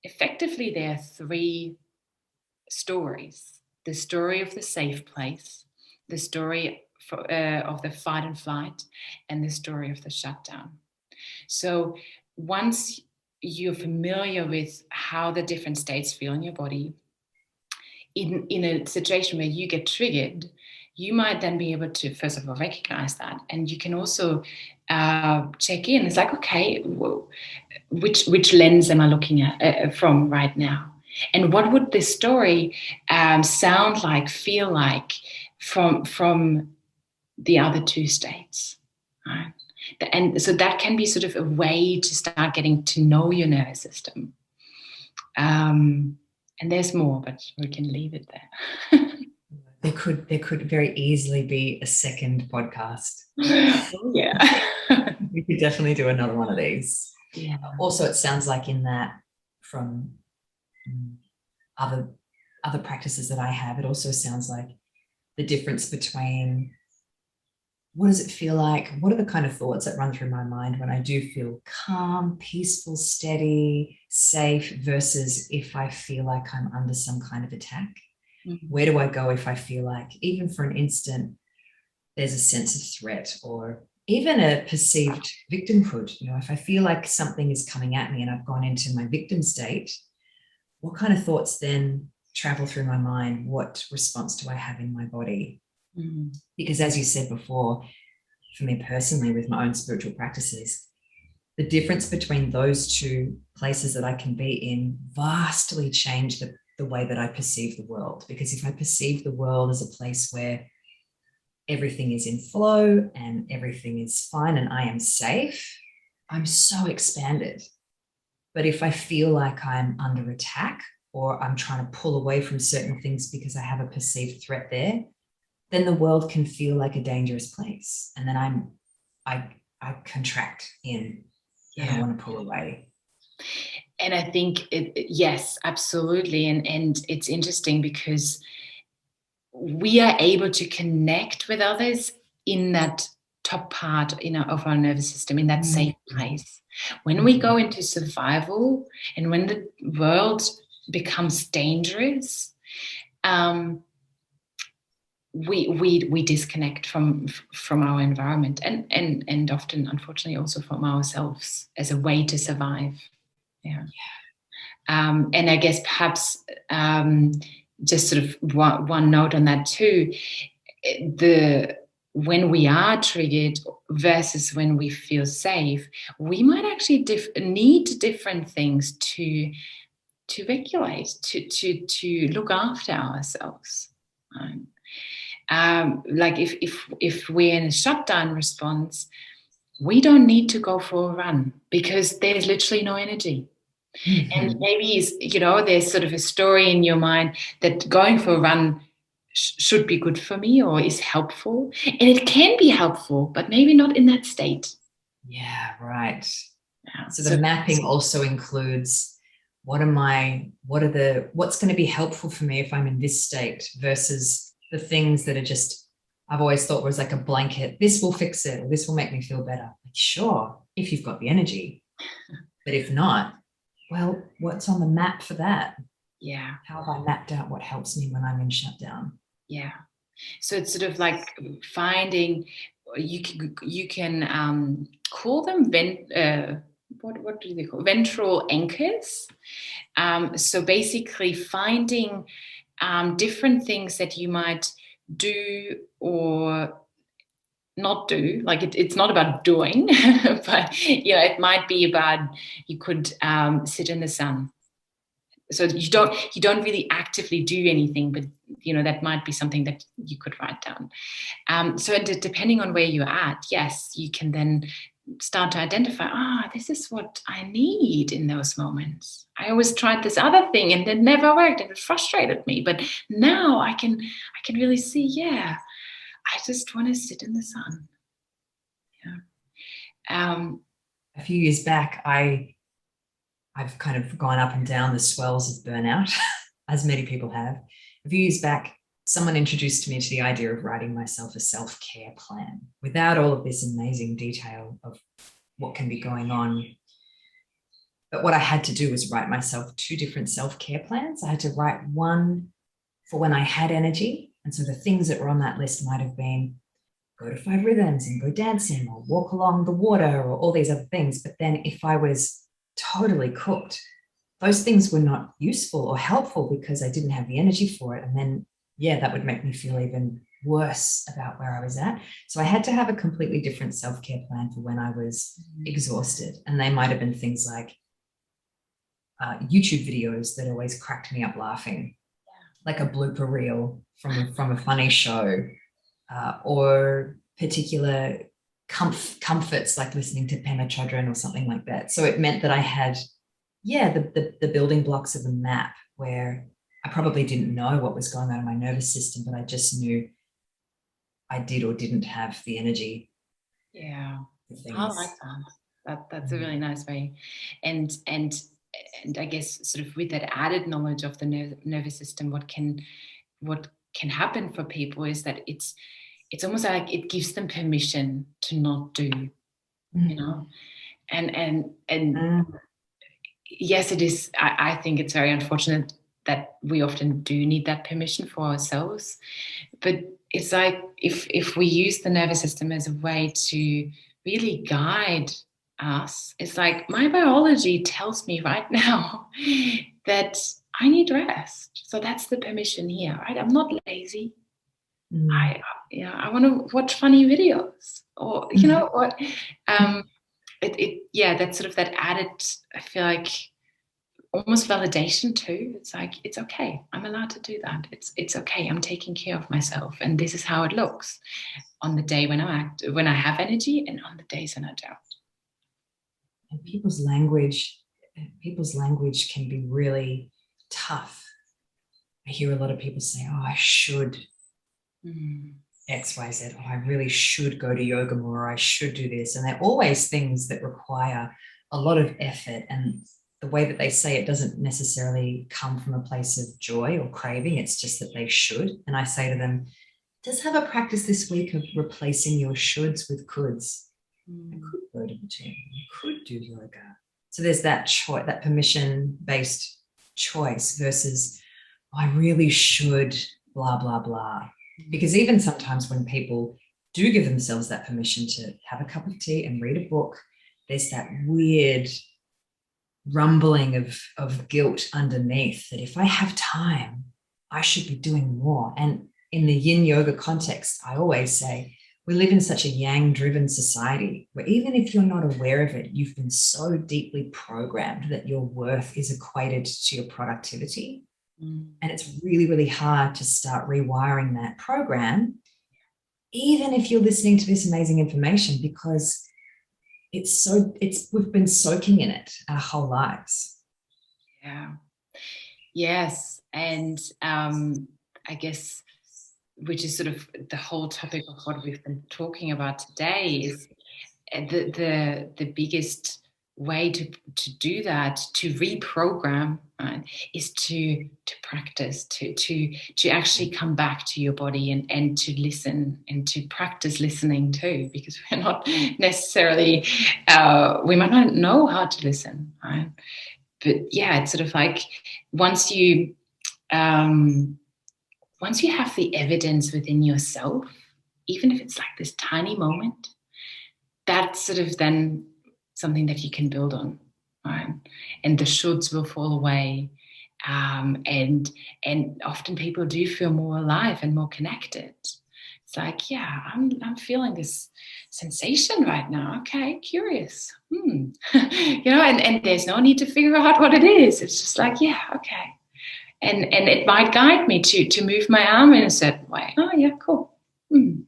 Speaker 2: effectively, there are three stories: the story of the safe place, the story of the fight and flight, and the story of the shutdown. So once you're familiar with how the different states feel in your body, in a situation where you get triggered, you might then be able to, first of all, recognize that. And you can also check in. It's like, okay, which lens am I looking at from right now? And what would this story sound like, feel like from the other two states? Right? And so that can be sort of a way to start getting to know your nervous system. And there's more, but we can leave it there.
Speaker 1: There could very easily be a second podcast.
Speaker 2: Yeah.
Speaker 1: We could definitely do another one of these.
Speaker 2: Yeah.
Speaker 1: Also, it sounds like in that, from other practices that I have, it also sounds like the difference between what does it feel like, what are the kind of thoughts that run through my mind when I do feel calm, peaceful, steady, safe, versus if I feel like I'm under some kind of attack. Mm-hmm. Where do I go if I feel like, even for an instant, there's a sense of threat or even a perceived victimhood? If I feel like something is coming at me and I've gone into my victim state, what kind of thoughts then travel through my mind? What response do I have in my body? Mm-hmm. Because as you said before, for me personally, with my own spiritual practices, the difference between those two places that I can be in vastly change the way that I perceive the world. Because if I perceive the world as a place where everything is in flow and everything is fine and I am safe, I'm so expanded. But if I feel like I'm under attack or I'm trying to pull away from certain things because I have a perceived threat there, then the world can feel like a dangerous place. And then I contract in and I want to pull away.
Speaker 2: And I think yes, absolutely. And it's interesting because we are able to connect with others in that top part, of our nervous system, in that safe place. When we go into survival and when the world becomes dangerous, we disconnect from our environment and often, unfortunately, also from ourselves as a way to survive. And I guess perhaps just sort of one note on that too, when we are triggered versus when we feel safe, we might actually need different things to regulate, to look after ourselves. Like if we're in a shutdown response, we don't need to go for a run because there's literally no energy. And maybe, there's sort of a story in your mind that going for a run should be good for me or is helpful. And it can be helpful, but maybe not in that state.
Speaker 1: Yeah, right. Yeah. So the mapping also includes what's going to be helpful for me if I'm in this state versus the things that are just, I've always thought was like a blanket. This will fix it, or this will make me feel better. Like, sure, if you've got the energy, but if not, well, what's on the map for that?
Speaker 2: Yeah.
Speaker 1: How have I mapped out what helps me when I'm in shutdown?
Speaker 2: Yeah. So it's sort of like finding, you can call them what do they call ventral anchors. So basically finding different things that you might do or not do. Like it's not about doing, but it might be about, you could sit in the sun. So you don't really actively do anything, but that might be something that you could write down. So depending on where you're at, yes, you can then start to identify, this is what I need in those moments. I always tried this other thing and it never worked and it frustrated me. But now I can really see, I just want to sit in the sun. Yeah.
Speaker 1: A few years back, I've kind of gone up and down the swells of burnout, as many people have. A few years back, someone introduced me to the idea of writing myself a self-care plan without all of this amazing detail of what can be going on. But what I had to do was write myself 2 different self-care plans. I had to write one for when I had energy. And so the things that were on that list might have been go to 5 rhythms and go dancing or walk along the water or all these other things. But then if I was totally cooked, those things were not useful or helpful because I didn't have the energy for it. And then, that would make me feel even worse about where I was at. So I had to have a completely different self-care plan for when I was exhausted. And they might have been things like YouTube videos that always cracked me up laughing, like a blooper reel from a funny show, or particular comforts like listening to Pema Chodron or something like that. So it meant that I had, the building blocks of the map where I probably didn't know what was going on in my nervous system, but I just knew I did or didn't have the energy.
Speaker 2: Yeah, I like that. That's a really nice way. And I guess sort of with that added knowledge of the nervous system, what can happen for people is that it's almost like it gives them permission to not do, and yes, it is. I think it's very unfortunate that we often do need that permission for ourselves, but it's like if we use the nervous system as a way to really guide us, it's like my biology tells me right now that I need rest. So that's the permission here, right? I'm not lazy. I want to watch funny videos, or what? That's sort of that added. I feel like almost validation too. It's like, it's okay. I'm allowed to do that. It's okay. I'm taking care of myself. And this is how it looks on the day when when I have energy, and on the days when I don't.
Speaker 1: And people's language can be really tough. I hear a lot of people say, oh, I should X, Y, Z. Oh, I really should go to yoga more, or I should do this. And they're always things that require a lot of effort, and the way that they say it doesn't necessarily come from a place of joy or craving. It's just that they should. And I say to them, just have a practice this week of replacing your shoulds with coulds. I could go to the gym. I could do yoga. So there's that choice, that permission-based choice versus, oh, I really should, blah, blah, blah. Because even sometimes when people do give themselves that permission to have a cup of tea and read a book, there's that weird rumbling of guilt underneath that if I have time, I should be doing more. And in the yin yoga context, I always say, we live in such a yang-driven society where even if you're not aware of it, you've been so deeply programmed that your worth is equated to your productivity. And it's really, really hard to start rewiring that program, even if you're listening to this amazing information, because we've been soaking in it our whole lives.
Speaker 2: Yeah. Yes. And I guess, which is sort of the whole topic of what we've been talking about today, is the biggest way to do that, to reprogram, is to practice, to actually come back to your body and to listen, and to practice listening too, because we're not necessarily, we might not know how to listen, right? But yeah, it's sort of like once you have the evidence within yourself, even if it's like this tiny moment, that's sort of then something that you can build on, right? And the shoulds will fall away. And often people do feel more alive and more connected. It's like, yeah, I'm feeling this sensation right now. Okay, curious. You know, and there's no need to figure out what it is. It's just like, yeah, okay. And it might guide me to move my arm in a certain way. Oh, yeah, cool. And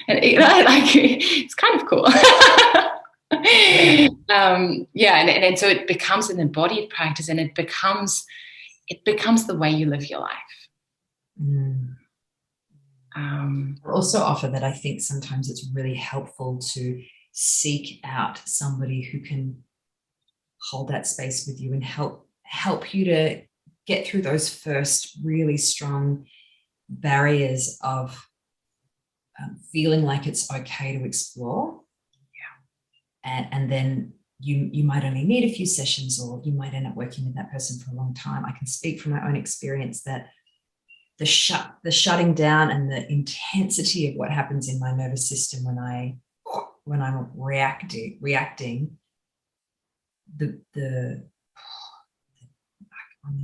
Speaker 2: it's kind of cool. And so it becomes an embodied practice, and it becomes the way you live your life.
Speaker 1: I'll also offer that I think sometimes it's really helpful to seek out somebody who can hold that space with you and help you to get through those first really strong barriers of feeling like it's okay to explore. And then you might only need a few sessions, or you might end up working with that person for a long time. I can speak from my own experience that the shutting down and the intensity of what happens in my nervous system when I'm reacting,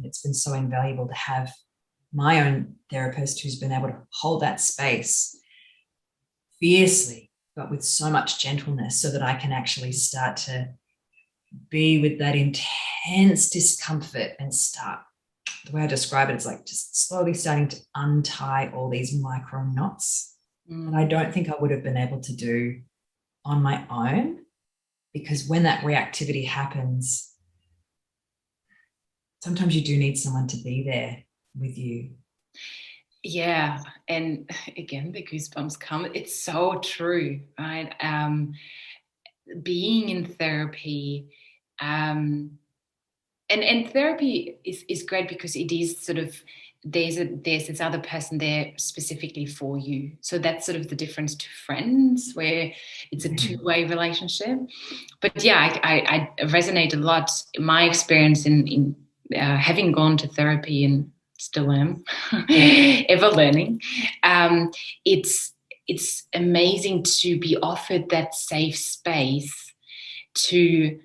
Speaker 1: it's been so invaluable to have my own therapist who's been able to hold that space fiercely, but with so much gentleness, so that I can actually start to be with that intense discomfort and start, the way I describe it, it's like just slowly starting to untie all these micro knots that I don't think I would have been able to do on my own, because when that reactivity happens, sometimes you do need someone to be there with you.
Speaker 2: Yeah. And again, the goosebumps come. It's so true, right? Being in therapy, and therapy is great because it is sort of, there's this other person there specifically for you. So that's sort of the difference to friends, where it's a two-way relationship. But yeah, I resonate a lot. My experience in having gone to therapy, and still am ever learning, it's amazing to be offered that safe space to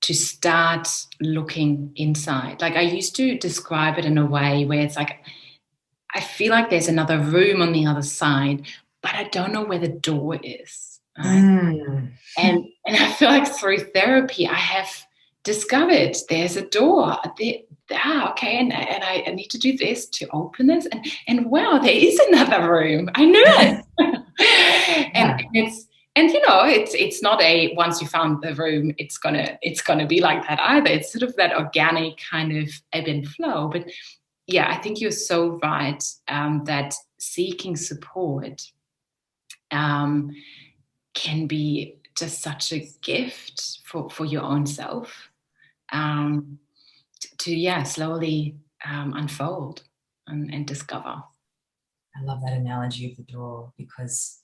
Speaker 2: start looking inside. Like, I used to describe it in a way where it's like, I feel like there's another room on the other side, but I don't know where the door is. Right? And I feel like through therapy, I have discovered there's a door there. Okay, and I need to do this to open this, and wow, there is another room. I knew it. And it's not a once you found the room, it's gonna be like that either. It's sort of that organic kind of ebb and flow. But yeah, I think you're so right, that seeking support can be just such a gift for your own self, to slowly unfold and discover.
Speaker 1: I love that analogy of the door, because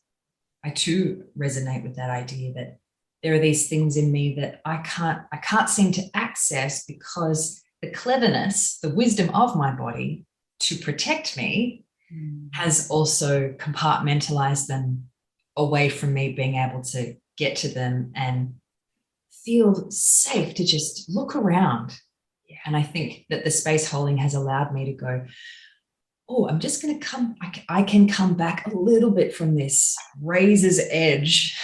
Speaker 1: I too resonate with that idea that there are these things in me that I can't seem to access, because the cleverness, the wisdom of my body to protect me has also compartmentalized them away from me being able to get to them and feel safe to just look around. Yeah. And I think that the space holding has allowed me to go, oh, I'm just going to I can come back a little bit from this razor's edge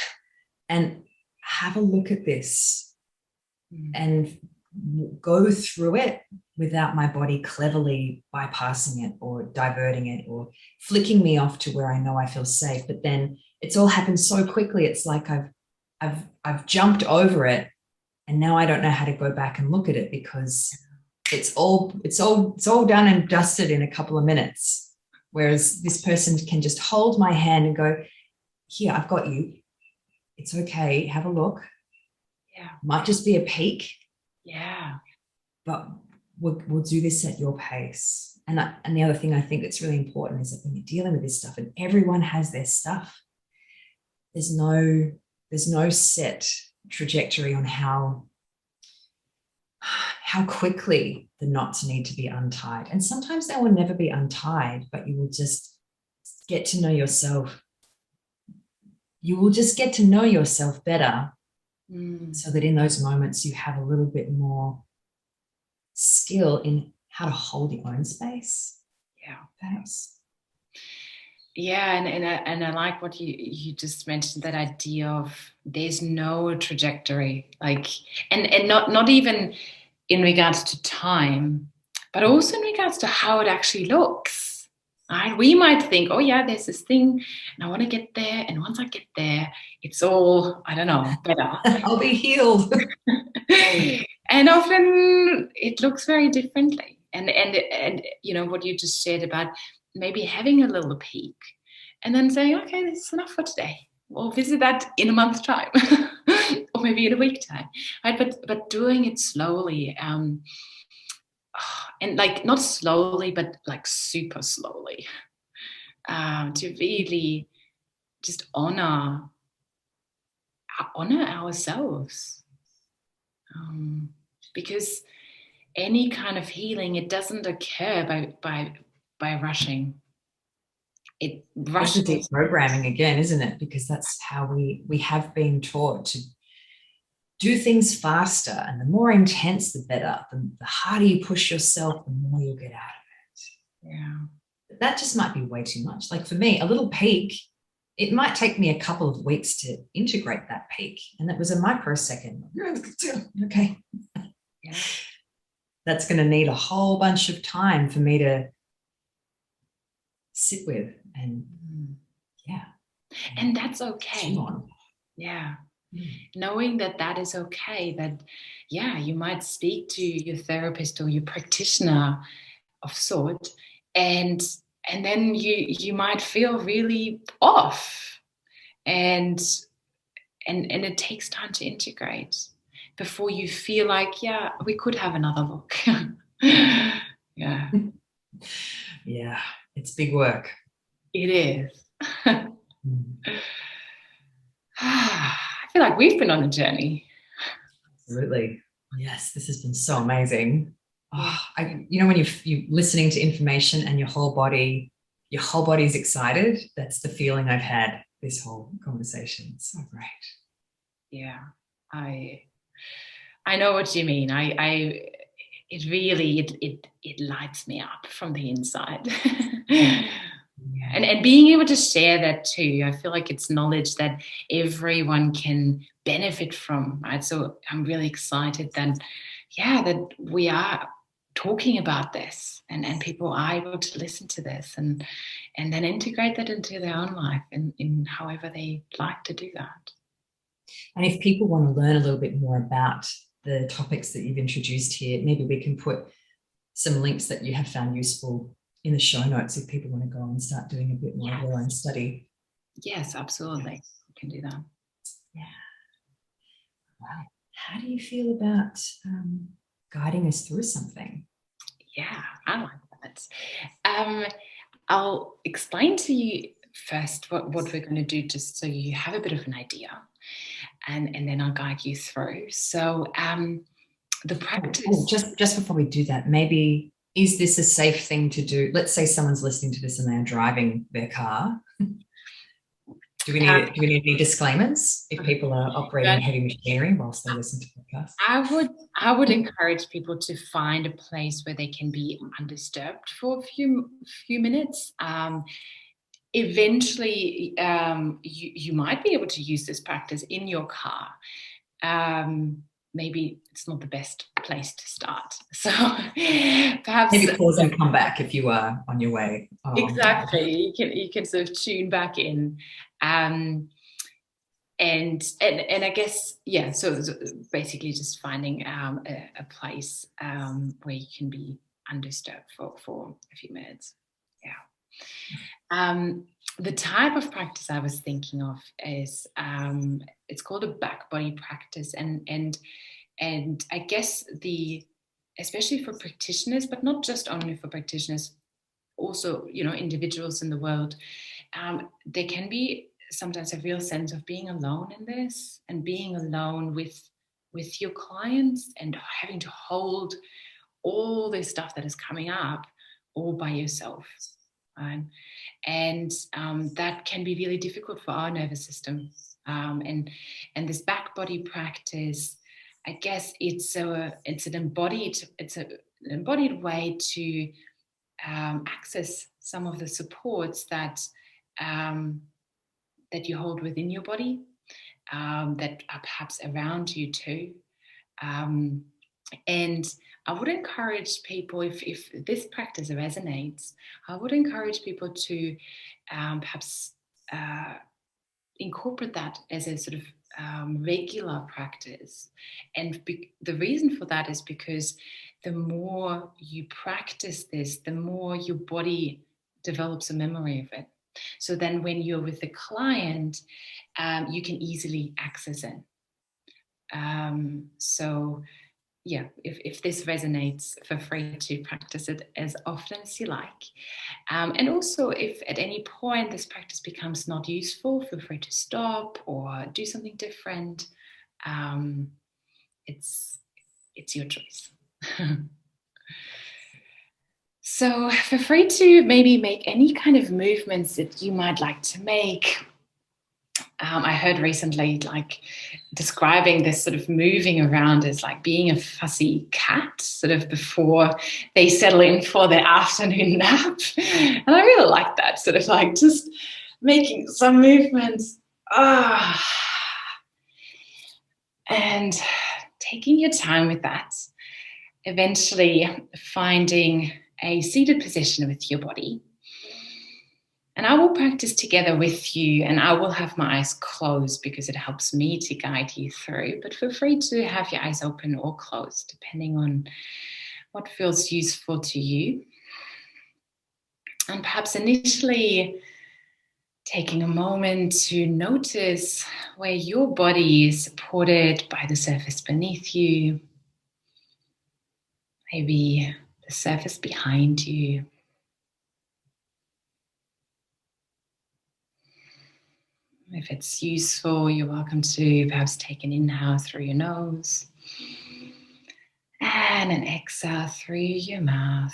Speaker 1: and have a look at this and go through it without my body cleverly bypassing it or diverting it or flicking me off to where I know I feel safe. But then it's all happened so quickly. It's like I've jumped over it, and now I don't know how to go back and look at it, because it's all done and dusted in a couple of minutes. Whereas this person can just hold my hand and go, here, I've got you. It's okay. Have a look.
Speaker 2: Yeah.
Speaker 1: Might just be a peek.
Speaker 2: Yeah.
Speaker 1: But we'll do this at your pace. And the other thing I think that's really important is that when you're dealing with this stuff, and everyone has their stuff, there's no set trajectory on how quickly the knots need to be untied. And sometimes they will never be untied, but you will just get to know yourself. You will just get to know yourself better, so that in those moments you have a little bit more skill in how to hold your own space.
Speaker 2: Yeah,
Speaker 1: perhaps.
Speaker 2: Yeah, and I like what you just mentioned, that idea of there's no trajectory, like, and not even in regards to time, but also in regards to how it actually looks. Right? We might think, oh yeah, there's this thing, and I want to get there, and once I get there, it's all, I don't know, better.
Speaker 1: I'll be healed.
Speaker 2: And often it looks very differently. And you know what you just shared about maybe having a little peek and then saying, okay, this is enough for today. We'll visit that in a month's time or maybe in a week time. Right? But doing it slowly, and like not slowly, but like super slowly, to really just honor ourselves. Because any kind of healing, it doesn't occur by rushing. It rushes.
Speaker 1: It's deprogramming again, isn't it? Because that's how we have been taught to do things faster, and the more intense, the better. The harder you push yourself, the more you'll get out of it.
Speaker 2: Yeah.
Speaker 1: But that just might be way too much. Like for me, a little peak, it might take me a couple of weeks to integrate that peak. And that was a microsecond. Okay.
Speaker 2: Yeah.
Speaker 1: That's going to need a whole bunch of time for me to sit with. And yeah.
Speaker 2: And that's okay. Yeah. Knowing that is okay, that, yeah, you might speak to your therapist or your practitioner of sort, and then you might feel really off, and it takes time to integrate before you feel like, yeah, we could have another look. Yeah.
Speaker 1: Yeah, it's big work.
Speaker 2: It is. I feel like we've been on a journey.
Speaker 1: Absolutely. Yes, this has been so amazing. Oh, you know, when you're listening to information and your whole body is excited, that's the feeling I've had this whole conversation. It's so great.
Speaker 2: Yeah, I know what you mean. It really lights me up from the inside. Yeah. And being able to share that too, I feel like it's knowledge that everyone can benefit from, right? So I'm really excited that we are talking about this and people are able to listen to this and then integrate that into their own life in however they like to do that.
Speaker 1: And if people want to learn a little bit more about the topics that you've introduced here, maybe we can put some links that you have found useful in the show notes if people want to go and start doing a bit more of their own study.
Speaker 2: Yes, absolutely. We can do that.
Speaker 1: Yeah. Wow. How do you feel about guiding us through something?
Speaker 2: Yeah, I like that. I'll explain to you first what we're going to do, just so you have a bit of an idea, and then I'll guide you through. So the practice.
Speaker 1: Just before we do that, maybe, is this a safe thing to do? Let's say someone's listening to this and they're driving their car. Do we need any disclaimers if people are operating heavy machinery whilst they listen to podcasts?
Speaker 2: I would encourage people to find a place where they can be undisturbed for a few minutes. Eventually, you might be able to use this practice in your car. Maybe it's not the best place to start. So perhaps
Speaker 1: maybe pause and come back if you are on your way.
Speaker 2: Exactly. You can sort of tune back in. And I guess, yeah, so basically just finding a place where you can be undisturbed for a few minutes. Yeah. The type of practice I was thinking of is it's called a back body practice, and I guess especially for practitioners, but not just only for practitioners, also individuals in the world, there can be sometimes a real sense of being alone in this, and being alone with your clients, and having to hold all this stuff that is coming up all by yourself. And that can be really difficult for our nervous system. And this back body practice, I guess it's an embodied way to access some of the supports that you hold within your body, that are perhaps around you too. And I would encourage people, if this practice resonates, I would encourage people to perhaps incorporate that as a sort of regular practice. And the reason for that is because the more you practice this, the more your body develops a memory of it. So then when you're with the client, you can easily access it. So yeah, if this resonates, feel free to practice it as often as you like. And also, if at any point this practice becomes not useful, feel free to stop or do something different. It's your choice. So feel free to maybe make any kind of movements that you might like to make. I heard recently, like, describing this sort of moving around as like being a fussy cat, sort of before they settle in for their afternoon nap. And I really like that, sort of like just making some movements. And taking your time with that. Eventually finding a seated position with your body. And I will practice together with you, and I will have my eyes closed because it helps me to guide you through. But feel free to have your eyes open or closed, depending on what feels useful to you. And perhaps initially taking a moment to notice where your body is supported by the surface beneath you, maybe the surface behind you. If it's useful, you're welcome to perhaps take an inhale through your nose and an exhale through your mouth.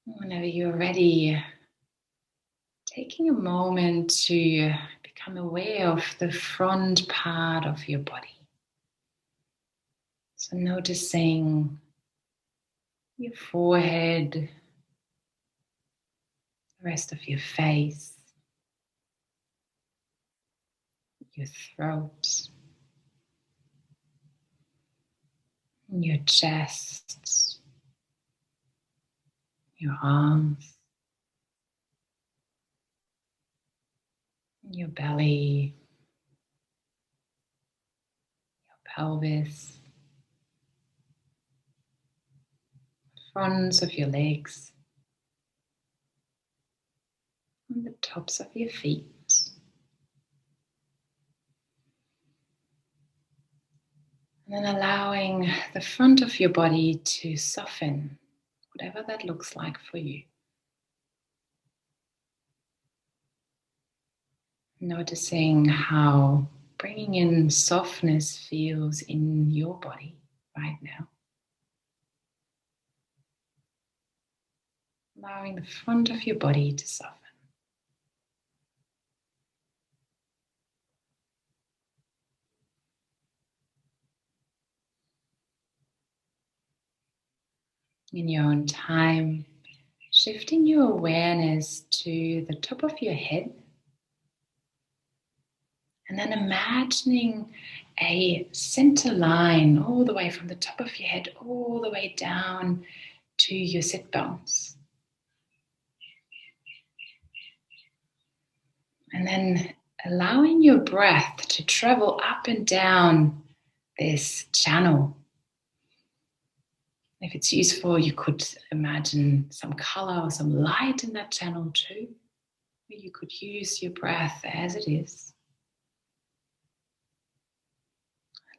Speaker 2: Whenever you're ready, taking a moment to become aware of the front part of your body. So noticing your forehead, the rest of your face, your throat, your chest, your arms, your belly, your pelvis, fronts of your legs, and the tops of your feet. And then allowing the front of your body to soften, whatever that looks like for you. Noticing how bringing in softness feels in your body right now. Allowing the front of your body to soften. In your own time, shifting your awareness to the top of your head. And then imagining a center line all the way from the top of your head, all the way down to your sit bones. And then allowing your breath to travel up and down this channel. If it's useful, you could imagine some color or some light in that channel too. You could use your breath as it is.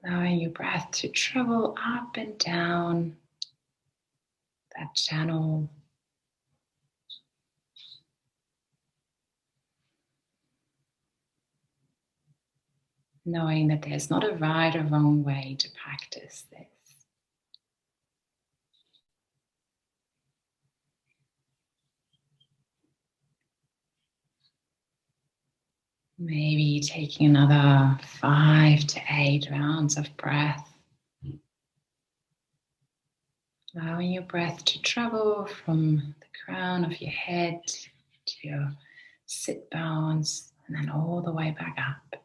Speaker 2: Allowing your breath to travel up and down that channel. Knowing that there's not a right or wrong way to practice this. Maybe taking another 5 to 8 rounds of breath. Allowing your breath to travel from the crown of your head to your sit bones and then all the way back up.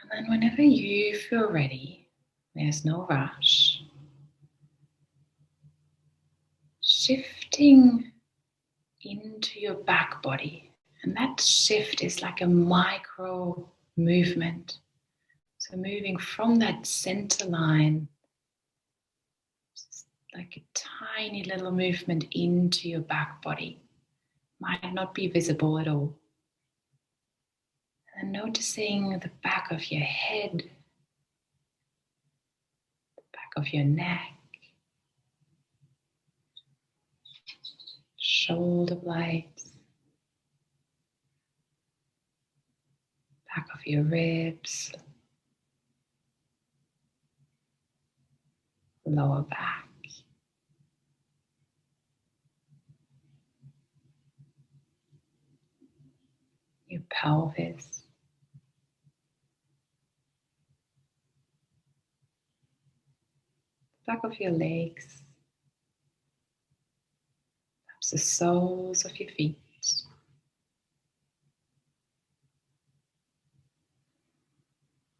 Speaker 2: And then whenever you feel ready, there's no rush. Shifting into your back body. And that shift is like a micro movement. So moving from that center line, like a tiny little movement into your back body. Might not be visible at all. And noticing the back of your head, the back of your neck, shoulder blades, back of your ribs, lower back. Your pelvis, back of your legs, perhaps the soles of your feet.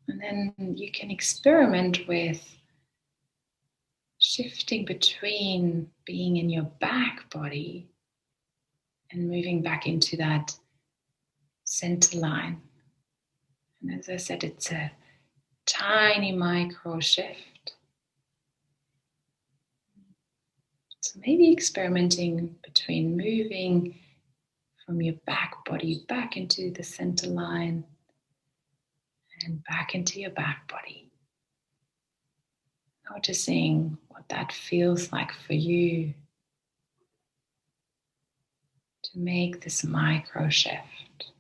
Speaker 2: And then you can experiment with shifting between being in your back body and moving back into that center line. And as I said, it's a tiny micro shift. So maybe experimenting between moving from your back body back into the center line and back into your back body. Noticing what that feels like for you to make this micro shift.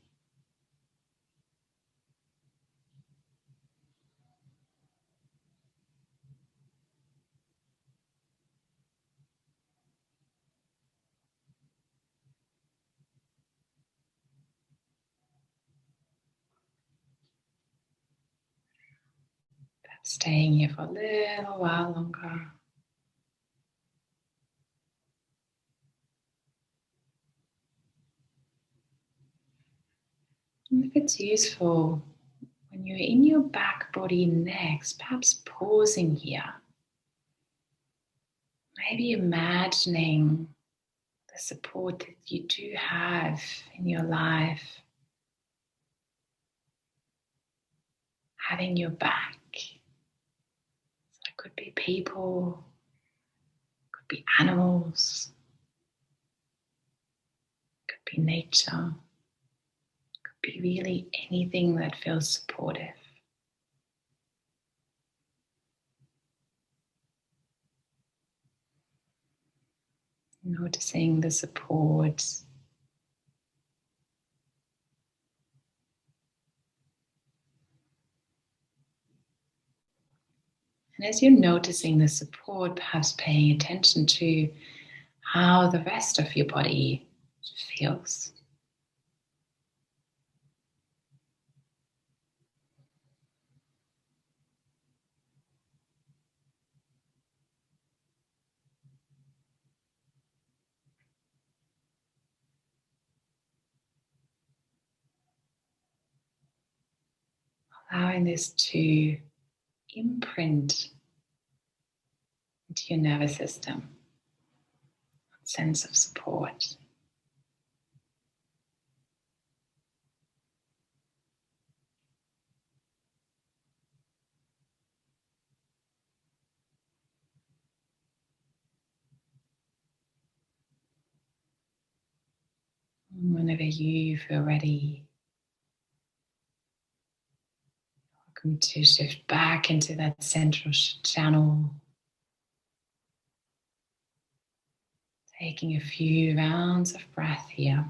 Speaker 2: Staying here for a little while longer. And if it's useful, when you're in your back body next, perhaps pausing here. Maybe imagining the support that you do have in your life, having your back. So it could be people, could be animals, could be nature, could be really anything that feels supportive. Noticing the support. And as you're noticing the support, perhaps paying attention to how the rest of your body feels. Allowing this to imprint into your nervous system, a sense of support. And whenever you feel ready, welcome to shift back into that central channel. Taking a few rounds of breath here.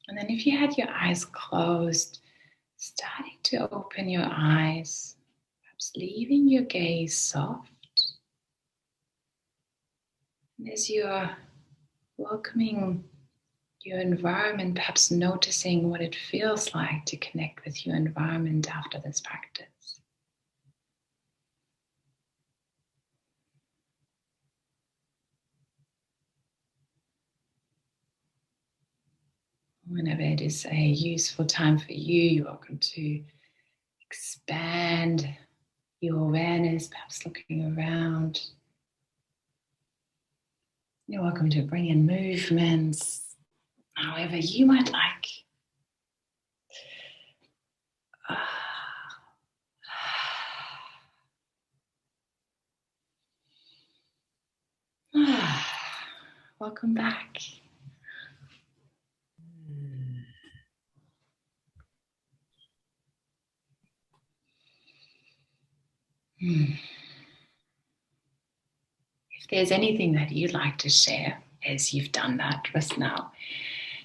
Speaker 2: And then if you had your eyes closed, starting to open your eyes, perhaps leaving your gaze soft. And as you're welcoming your environment, perhaps noticing what it feels like to connect with your environment after this practice. Whenever it is a useful time for you, you're welcome to expand your awareness, perhaps looking around. You're welcome to bring in movements, however you might like. Welcome back. If there's anything that you'd like to share as you've done that just now,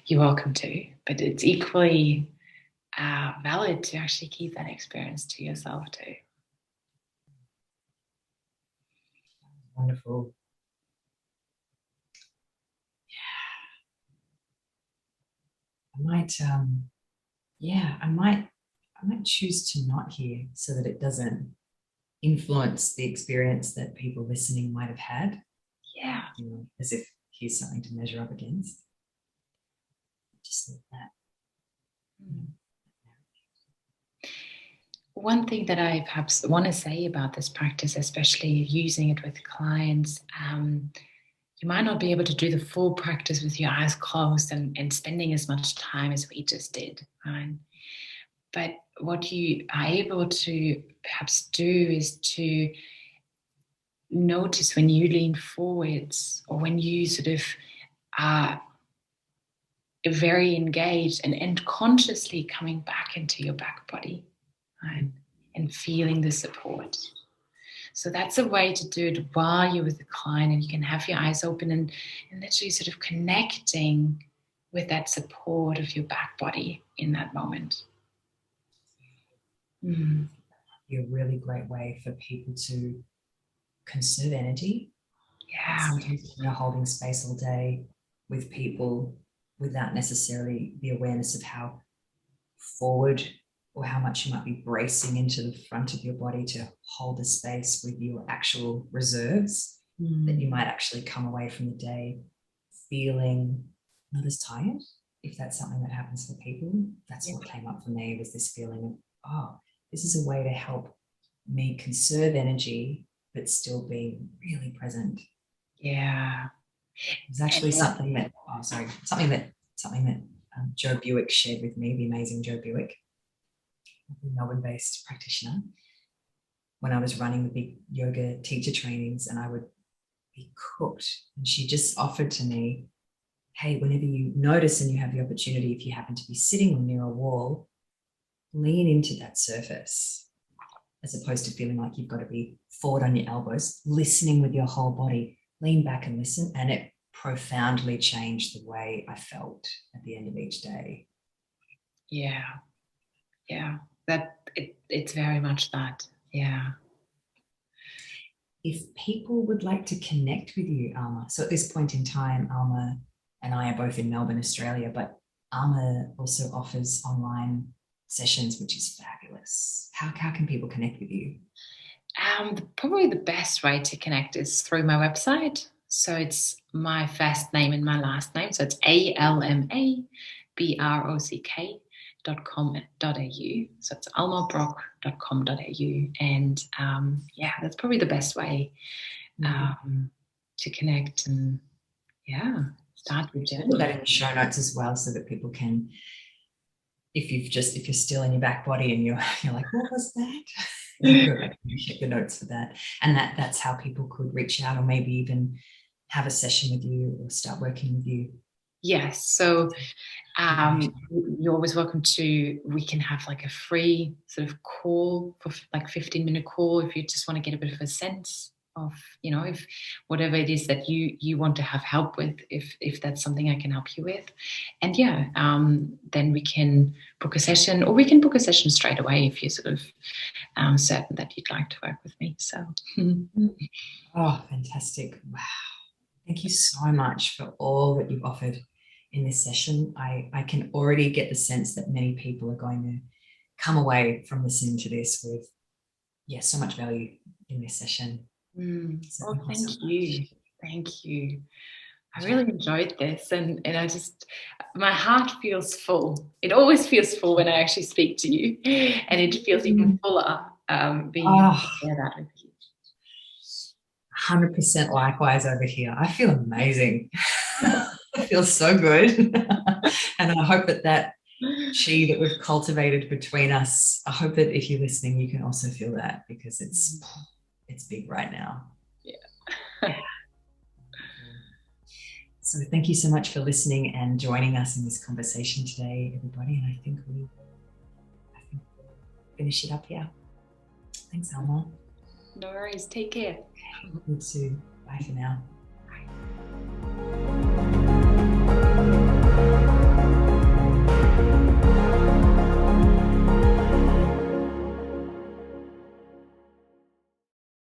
Speaker 2: you're welcome to, but it's equally valid to actually keep that experience to yourself too.
Speaker 1: Wonderful. I might choose to not hear so that it doesn't influence the experience that people listening might have had.
Speaker 2: Yeah.
Speaker 1: As if here's something to measure up against. Just like that.
Speaker 2: One thing that I perhaps want to say about this practice, especially using it with clients, you might not be able to do the full practice with your eyes closed and spending as much time as we just did, right? But what you are able to perhaps do is to notice when you lean forwards or when you sort of are very engaged and consciously coming back into your back body, right? And feeling the support. So that's a way to do it while you're with the client, and you can have your eyes open and literally sort of connecting with that support of your back body in that moment.
Speaker 1: Be a really great way for people to conserve energy.
Speaker 2: Yeah.
Speaker 1: Sometimes when you're holding space all day, with people without necessarily the awareness of how forward or how much you might be bracing into the front of your body to hold the space with your actual reserves, that you might actually come away from the day feeling not as tired. If that's something that happens for people, that's what came up for me, was this feeling of, oh, this is a way to help me conserve energy but still be really present.
Speaker 2: Yeah.
Speaker 1: It's actually something that Joe Buick shared with me, the amazing Joe Buick, a Melbourne-based practitioner, when I was running the big yoga teacher trainings, and I would be cooked, and she just offered to me, hey, whenever you notice and you have the opportunity, if you happen to be sitting near a wall, lean into that surface, as opposed to feeling like you've got to be forward on your elbows, listening with your whole body. Lean back and listen. And it profoundly changed the way I felt at the end of each day.
Speaker 2: Yeah. It's very much that. Yeah.
Speaker 1: If people would like to connect with you, Alma, so at this point in time, Alma and I are both in Melbourne, Australia, but Alma also offers online sessions, which is fabulous. How can people connect with you?
Speaker 2: Probably the best way to connect is through my website. So it's my first name and my last name. So it's almabrock.com.au. So it's almabrock.com.au. And that's probably the best way to connect and start with journey.
Speaker 1: Put that in the show notes as well, so that people can, if you're still in your back body and you're like, what was that? Go back and check the notes for that. And that's how people could reach out, or maybe even have a session with you or start working with you.
Speaker 2: Yes. So you're always welcome we can have like a free sort of call, for like 15-minute call, if you just want to get a bit of a sense of, if whatever it is that you want to have help with, if that's something I can help you with. And then we can book a session, or we can book a session straight away if you're sort of certain that you'd like to work with me. So
Speaker 1: oh, fantastic. Wow. Thank you so much for all that you've offered in this session. I can already get the sense that many people are going to come away from listening to this with so much value in this session.
Speaker 2: So thank you. I really enjoyed this, and I just, my heart feels full. It always feels full when I actually speak to you, and it feels even fuller being able to share that with you.
Speaker 1: 100% likewise over here. I feel amazing. I feel so good. And I hope that chi that we've cultivated between us, I hope that if you're listening, you can also feel that, because it's big right now.
Speaker 2: Yeah.
Speaker 1: So thank you so much for listening and joining us in this conversation today, everybody. And I think we'll finish it up here. Thanks, Alma.
Speaker 2: No worries. Take care.
Speaker 1: You too. Bye for now.